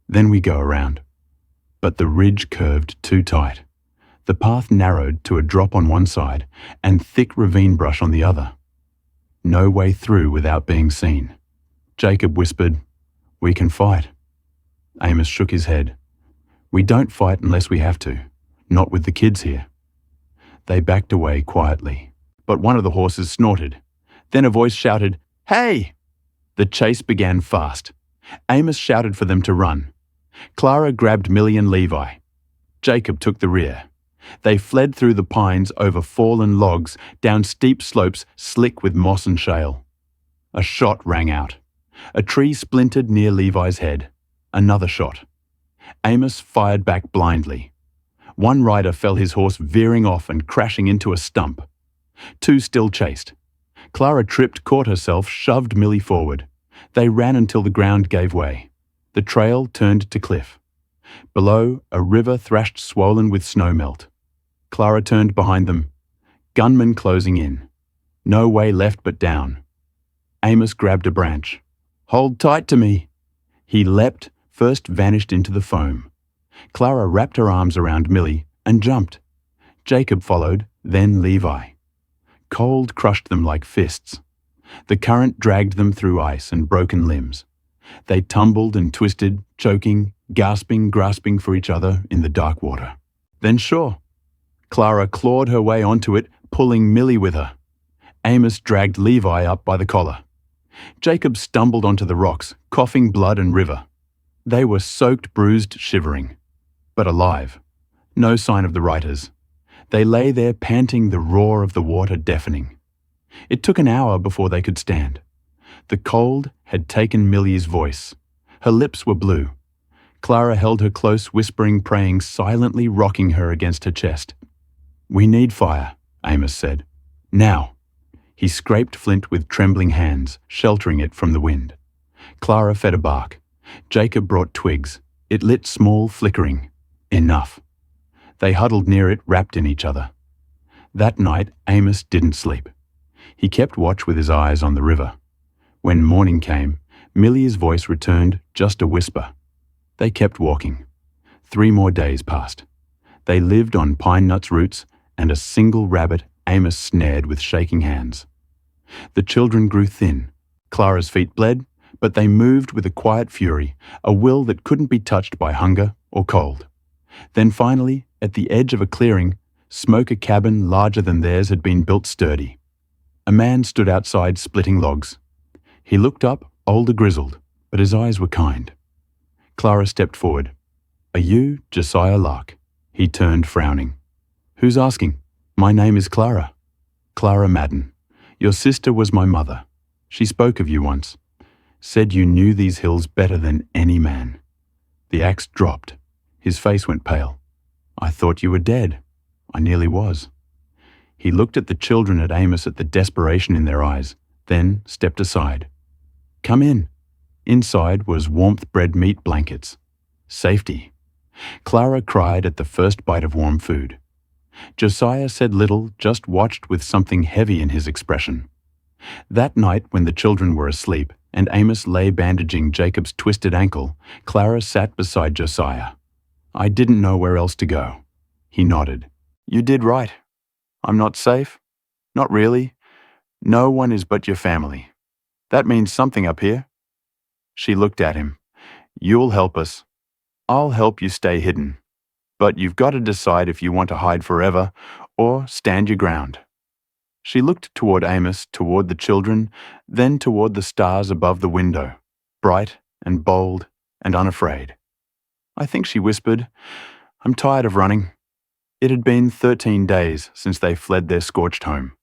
Then we go around. But the ridge curved too tight. The path narrowed to a drop on one side and thick ravine brush on the other. No way through without being seen. Jacob whispered, "We can fight." Amos shook his head. "We don't fight unless we have to, not with the kids here." They backed away quietly, but one of the horses snorted. Then a voice shouted, "Hey!" The chase began fast. Amos shouted for them to run. Clara grabbed Millie and Levi. Jacob took the rear. They fled through the pines over fallen logs, down steep slopes slick with moss and shale. A shot rang out. A tree splintered near Levi's head. Another shot. Amos fired back blindly. One rider felt his horse veering off and crashing into a stump. Two still chased. Clara tripped, caught herself, shoved Millie forward. They ran until the ground gave way. The trail turned to cliff. Below, a river thrashed swollen with snowmelt. Clara turned behind them. Gunmen closing in. No way left but down. Amos grabbed a branch. "Hold tight to me." He leapt, first vanished into the foam. Clara wrapped her arms around Millie and jumped. Jacob followed, then Levi. Cold crushed them like fists. The current dragged them through ice and broken limbs. They tumbled and twisted, choking, gasping, grasping for each other in the dark water. Then shore. Clara clawed her way onto it, pulling Millie with her. Amos dragged Levi up by the collar. Jacob stumbled onto the rocks, coughing blood and river. They were soaked, bruised, shivering, but alive. No sign of the riders. They lay there panting, the roar of the water deafening. It took an hour before they could stand. The cold had taken Millie's voice. Her lips were blue. Clara held her close, whispering, praying, silently rocking her against her chest. "We need fire," Amos said. "Now." He scraped flint with trembling hands, sheltering it from the wind. Clara fed a bark. Jacob brought twigs. It lit small, flickering. Enough. They huddled near it, wrapped in each other. That night, Amos didn't sleep. He kept watch with his eyes on the river. When morning came, Millie's voice returned, just a whisper. They kept walking. 3 more days passed. They lived on pine nuts roots and a single rabbit Amos snared with shaking hands. The children grew thin. Clara's feet bled, but they moved with a quiet fury, a will that couldn't be touched by hunger or cold. Then finally, at the edge of a clearing, smoke a cabin larger than theirs had been built sturdy. A man stood outside splitting logs. He looked up, older, grizzled, but his eyes were kind. Clara stepped forward. "Are you Josiah Lark?" He turned, frowning. "Who's asking?" "My name is Clara." "Clara Madden. Your sister was my mother. She spoke of you once. Said you knew these hills better than any man." The axe dropped. His face went pale. "I thought you were dead." "I nearly was." He looked at the children, at Amos, at the desperation in their eyes, then stepped aside. "Come in." Inside was warmth-bred meat blankets. Safety. Clara cried at the first bite of warm food. Josiah said little, just watched with something heavy in his expression. That night, when the children were asleep and Amos lay bandaging Jacob's twisted ankle, Clara sat beside Josiah. "I didn't know where else to go." He nodded. "You did right. I'm not safe? Not really. No one is but your family. That means something up here." She looked at him. "You'll help us. I'll help you stay hidden. But you've got to decide if you want to hide forever or stand your ground." She looked toward Amos, toward the children, then toward the stars above the window, bright and bold and unafraid. I think she whispered, "I'm tired of running." It had been 13 days since they fled their scorched home.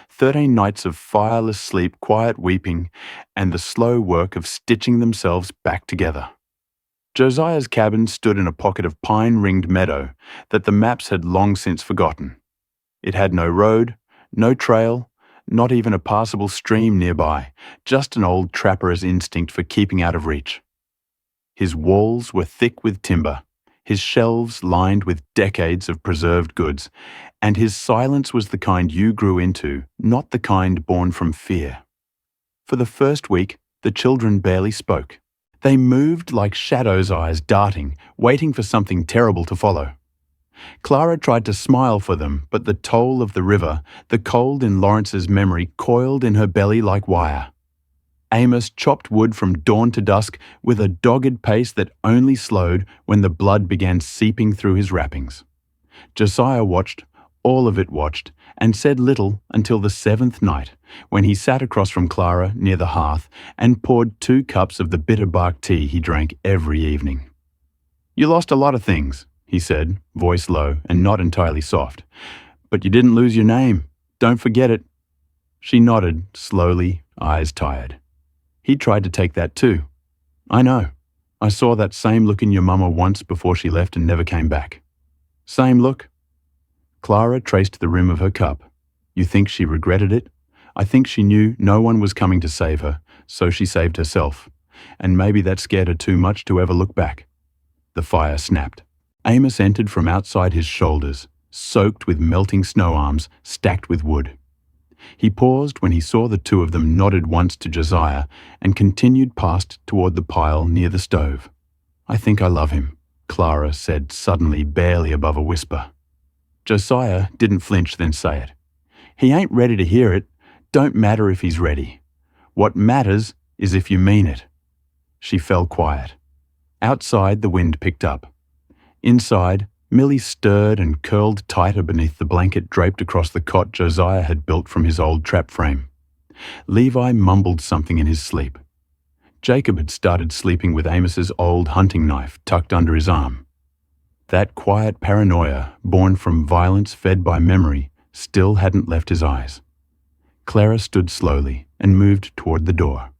13 nights of fireless sleep, quiet weeping, and the slow work of stitching themselves back together. Josiah's cabin stood in a pocket of pine-ringed meadow that the maps had long since forgotten. It had no road, no trail, Not even a passable stream nearby, just an old trapper's instinct for keeping out of reach. His walls were thick with timber, his shelves lined with decades of preserved goods, and his silence was the kind you grew into, not the kind born from fear. For the first week, the children barely spoke. They moved like shadows' eyes darting, waiting for something terrible to follow. Clara tried to smile for them, but the toll of the river, the cold in Lawrence's memory, coiled in her belly like wire. Amos chopped wood from dawn to dusk with a dogged pace that only slowed when the blood began seeping through his wrappings. Josiah watched, all of it watched, and said little until the 7th night, when he sat across from Clara near the hearth and poured 2 cups of the bitter bark tea he drank every evening. "You lost a lot of things," he said, voice low and not entirely soft. "But you didn't lose your name. Don't forget it." She nodded, slowly, eyes tired. He tried to take that too. "I know. I saw that same look in your mama once before she left and never came back." "Same look?" Clara traced the rim of her cup. "You think she regretted it? I think she knew no one was coming to save her, so she saved herself. And maybe that scared her too much to ever look back." The fire snapped. Amos entered from outside his shoulders, soaked with melting snow arms stacked with wood. He paused when he saw the 2 of them, nodded once to Josiah, and continued past toward the pile near the stove. "I think I love him," Clara said suddenly, barely above a whisper. Josiah didn't flinch, then say it. "He ain't ready to hear it. Don't matter if he's ready. What matters is if you mean it." She fell quiet. Outside, the wind picked up. Inside, Millie stirred and curled tighter beneath the blanket draped across the cot Josiah had built from his old trap frame. Levi mumbled something in his sleep. Jacob had started sleeping with Amos's old hunting knife tucked under his arm. That quiet paranoia, born from violence fed by memory, still hadn't left his eyes. Clara stood slowly and moved toward the door.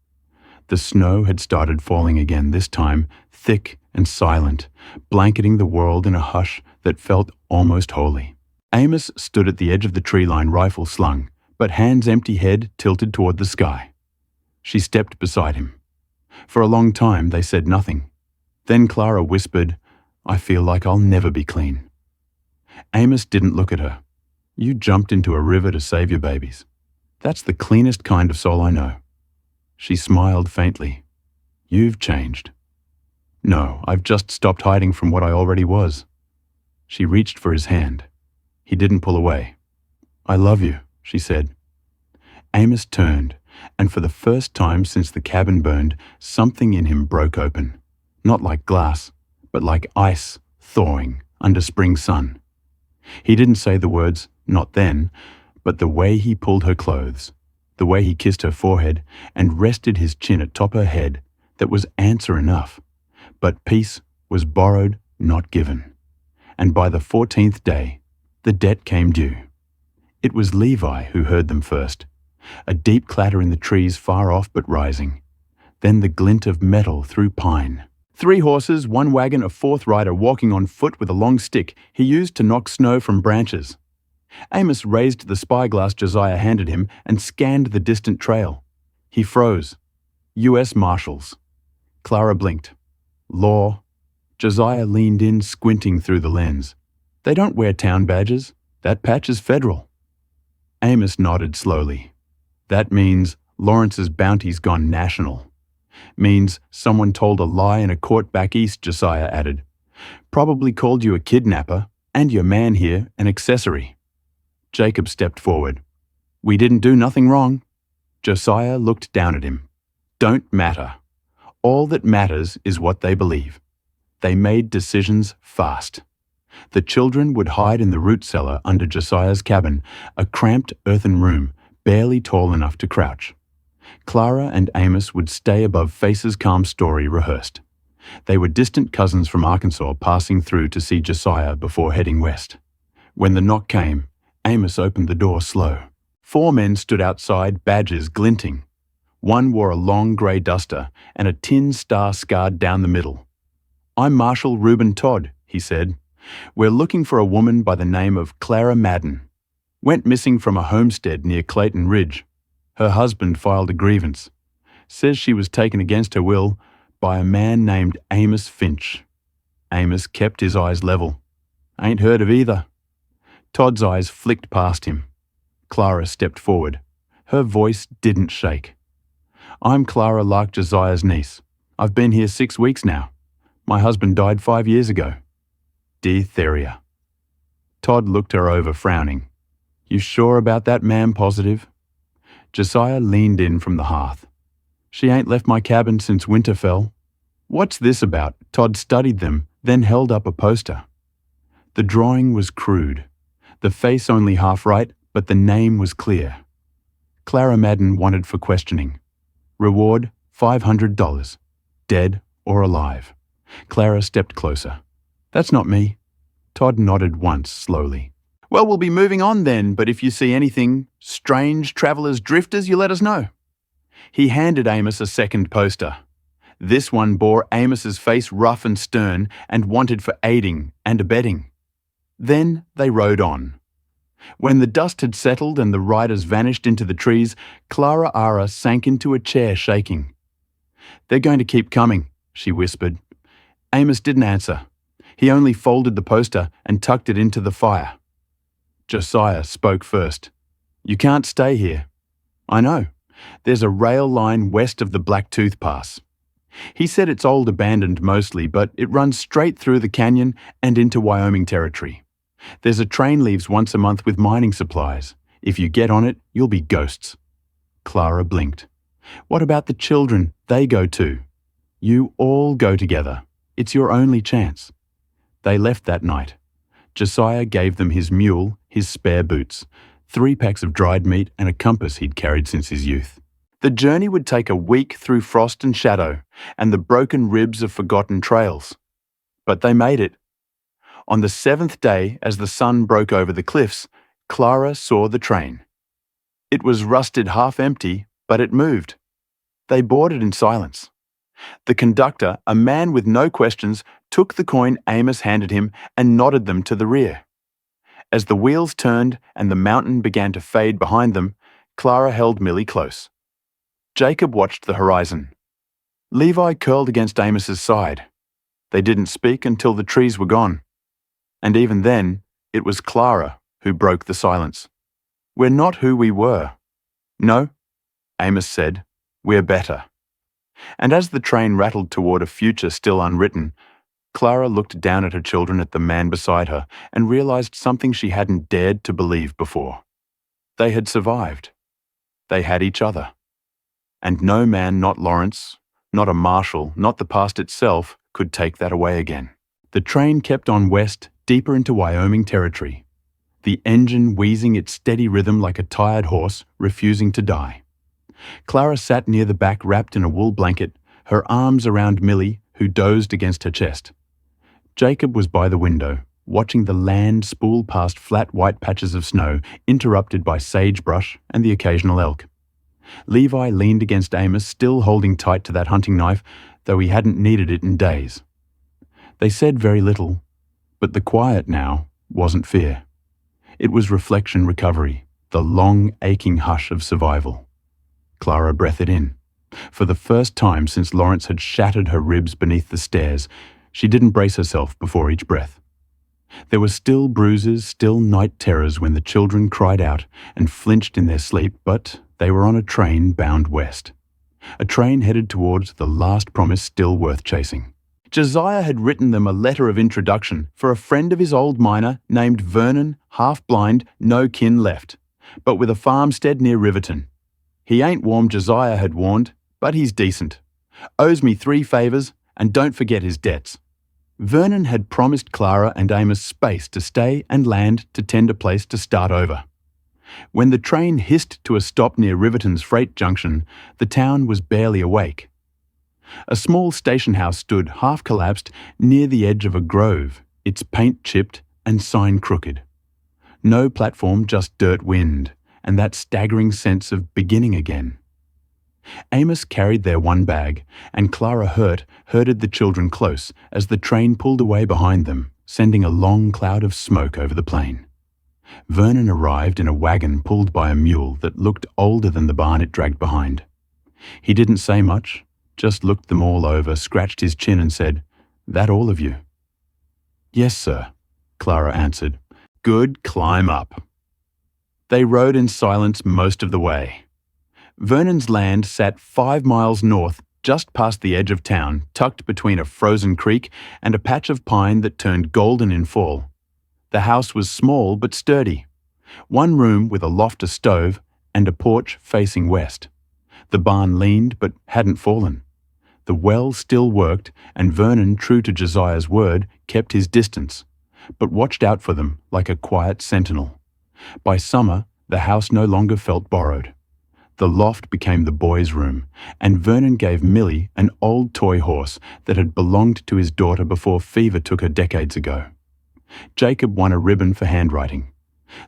The snow had started falling again, this time thick and silent, blanketing the world in a hush that felt almost holy. Amos stood at the edge of the tree line, rifle slung, but hands empty, head tilted toward the sky. She stepped beside him. For a long time they said nothing. Then Clara whispered, "I feel like I'll never be clean." Amos didn't look at her. "You jumped into a river to save your babies. That's the cleanest kind of soul I know." She smiled faintly. "You've changed." "No, I've just stopped hiding from what I already was." She reached for his hand. He didn't pull away. "I love you," she said. Amos turned, and for the first time since the cabin burned, something in him broke open. Not like glass, but like ice thawing under spring sun. He didn't say the words, not then, but the way he pulled her clothes, the way he kissed her forehead and rested his chin atop her head, that was answer enough. But peace was borrowed, not given. And by the 14th day, the debt came due. It was Levi who heard them first. A deep clatter in the trees far off but rising. Then the glint of metal through pine. 3 horses, 1 wagon, a 4th rider walking on foot with a long stick he used to knock snow from branches. Amos raised the spyglass Josiah handed him and scanned the distant trail. He froze. U.S. Marshals. Clara blinked. Law. Josiah leaned in, squinting through the lens. "They don't wear town badges. That patch is federal." Amos nodded slowly. "That means Lawrence's bounty's gone national." "Means someone told a lie in a court back east," Josiah added. "Probably called you a kidnapper, and your man here an accessory." Jacob stepped forward. "We didn't do nothing wrong." Josiah looked down at him. "Don't matter. All that matters is what they believe." They made decisions fast. The children would hide in the root cellar under Josiah's cabin, a cramped earthen room, barely tall enough to crouch. Clara and Amos would stay above Face's calm story rehearsed. They were distant cousins from Arkansas passing through to see Josiah before heading west. When the knock came, Amos opened the door slow. 4 men stood outside, badges glinting. One wore a long grey duster and a tin star scarred down the middle. "I'm Marshal Reuben Todd," he said. "We're looking for a woman by the name of Clara Madden." Went missing from a homestead near Clayton Ridge. Her husband filed a grievance. Says she was taken against her will by a man named Amos Finch. Amos kept his eyes level. Ain't heard of either. Todd's eyes flicked past him. Clara stepped forward. Her voice didn't shake. I'm Clara Lark Josiah's niece. I've been here 6 weeks now. My husband died 5 years ago. Dear Theria. Todd looked her over, frowning. You sure about that, ma'am, positive? Josiah leaned in from the hearth. She ain't left my cabin since winter fell. What's this about? Todd studied them, then held up a poster. The drawing was crude. The face only half right, but the name was clear. Clara Madden wanted for questioning. Reward, $500. Dead or alive. Clara stepped closer. That's not me. Todd nodded once, slowly. Well, we'll be moving on then, but if you see anything, strange travelers, drifters, you let us know. He handed Amos a second poster. This one bore Amos's face rough and stern and wanted for aiding and abetting. Then they rode on. When the dust had settled and the riders vanished into the trees, Clara Ara sank into a chair, shaking. They're going to keep coming, she whispered. Amos didn't answer. He only folded the poster and tucked it into the fire. Josiah spoke first. You can't stay here. I know. There's a rail line west of the Blacktooth Pass. He said it's old, abandoned mostly, but it runs straight through the canyon and into Wyoming territory. There's a train leaves once a month with mining supplies. If you get on it, you'll be ghosts. Clara blinked. What about the children? They go too. You all go together. It's your only chance. They left that night. Josiah gave them his mule, his spare boots, 3 packs of dried meat and a compass he'd carried since his youth. The journey would take a week through frost and shadow and the broken ribs of forgotten trails. But they made it. On the 7th day, as the sun broke over the cliffs, Clara saw the train. It was rusted half empty, but it moved. They boarded in silence. The conductor, a man with no questions, took the coin Amos handed him and nodded them to the rear. As the wheels turned and the mountain began to fade behind them, Clara held Millie close. Jacob watched the horizon. Levi curled against Amos's side. They didn't speak until the trees were gone. And even then, it was Clara who broke the silence. We're not who we were. No, Amos said, we're better. And as the train rattled toward a future still unwritten, Clara looked down at her children, at the man beside her, and realized something she hadn't dared to believe before. They had survived. They had each other. And no man, not Lawrence, not a marshal, not the past itself, could take that away again. The train kept on west, deeper into Wyoming territory, the engine wheezing its steady rhythm like a tired horse, refusing to die. Clara sat near the back, wrapped in a wool blanket, her arms around Millie, who dozed against her chest. Jacob was by the window, watching the land spool past flat white patches of snow, interrupted by sagebrush and the occasional elk. Levi leaned against Amos, still holding tight to that hunting knife, though he hadn't needed it in days. They said very little, but the quiet now wasn't fear. It was reflection, recovery, the long, aching hush of survival. Clara breathed in. For the first time since Lawrence had shattered her ribs beneath the stairs, she didn't brace herself before each breath. There were still bruises, still night terrors when the children cried out and flinched in their sleep, but they were on a train bound west. A train headed towards the last promise still worth chasing. Josiah had written them a letter of introduction for a friend of his old miner named Vernon, half-blind, no kin left, but with a farmstead near Riverton. He ain't warm, Josiah had warned, but he's decent. Owes me 3 favours, and don't forget his debts. Vernon had promised Clara and Amos space to stay and land to tend a place to start over. When the train hissed to a stop near Riverton's freight junction, the town was barely awake. A small station house stood, half collapsed, near the edge of a grove, its paint chipped and sign crooked. No platform, just dirt wind, and that staggering sense of beginning again. Amos carried their one bag, and Clara herded the children close as the train pulled away behind them, sending a long cloud of smoke over the plain. Vernon arrived in a wagon pulled by a mule that looked older than the barn it dragged behind. He didn't say much, just looked them all over, scratched his chin and said, "That all of you?" "Yes, sir," Clara answered. "Good, climb up." They rode in silence most of the way. Vernon's land sat 5 miles north, just past the edge of town, tucked between a frozen creek and a patch of pine that turned golden in fall. The house was small but sturdy. One room with a loft, a stove, and a porch facing west. The barn leaned but hadn't fallen. The well still worked, and Vernon, true to Josiah's word, kept his distance, but watched out for them like a quiet sentinel. By summer, the house no longer felt borrowed. The loft became the boys' room, and Vernon gave Millie an old toy horse that had belonged to his daughter before fever took her decades ago. Jacob won a ribbon for handwriting.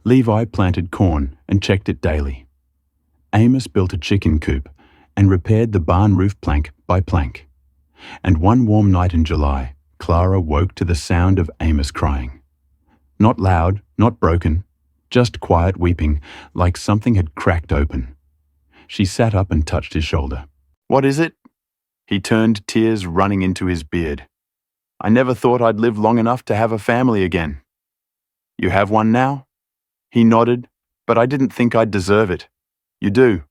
Levi planted corn and checked it daily. Amos built a chicken coop and repaired the barn roof plank by plank. And one warm night in July, Clara woke to the sound of Amos crying. Not loud, not broken, just quiet weeping, like something had cracked open. She sat up and touched his shoulder. "What is it?" He turned, tears running into his beard. "I never thought I'd live long enough to have a family again." "You have one now?" He nodded, "But I didn't think I'd deserve it." "You do."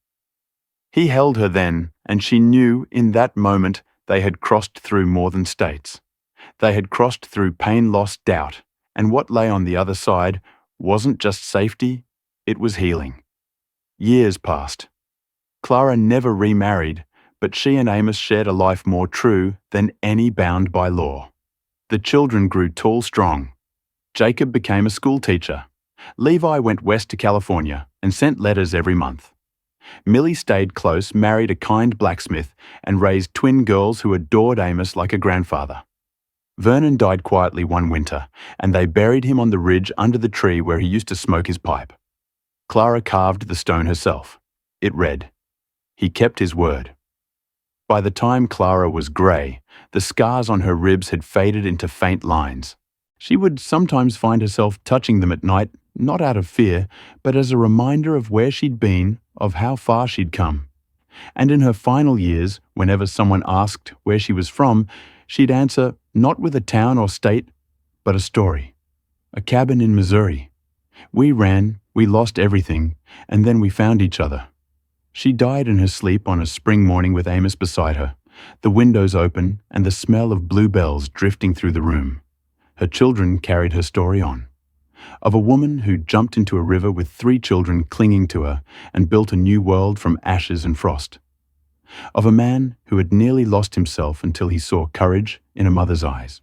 He held her then, and she knew in that moment they had crossed through more than states. They had crossed through pain, loss, doubt, and what lay on the other side wasn't just safety, it was healing. Years passed. Clara never remarried, but she and Amos shared a life more true than any bound by law. The children grew tall, strong. Jacob became a school teacher. Levi went west to California and sent letters every month. Millie stayed close, married a kind blacksmith, and raised twin girls who adored Amos like a grandfather. Vernon died quietly one winter, and they buried him on the ridge under the tree where he used to smoke his pipe. Clara carved the stone herself. It read, "He kept his word." By the time Clara was grey, the scars on her ribs had faded into faint lines. She would sometimes find herself touching them at night, not out of fear, but as a reminder of where she'd been, of how far she'd come. And in her final years, whenever someone asked where she was from, she'd answer not with a town or state, but a story. A cabin in Missouri. We ran, we lost everything, and then we found each other. She died in her sleep on a spring morning with Amos beside her, the windows open and the smell of bluebells drifting through the room. Her children carried her story on. Of a woman who jumped into a river with 3 children clinging to her and built a new world from ashes and frost. Of a man who had nearly lost himself until he saw courage in a mother's eyes.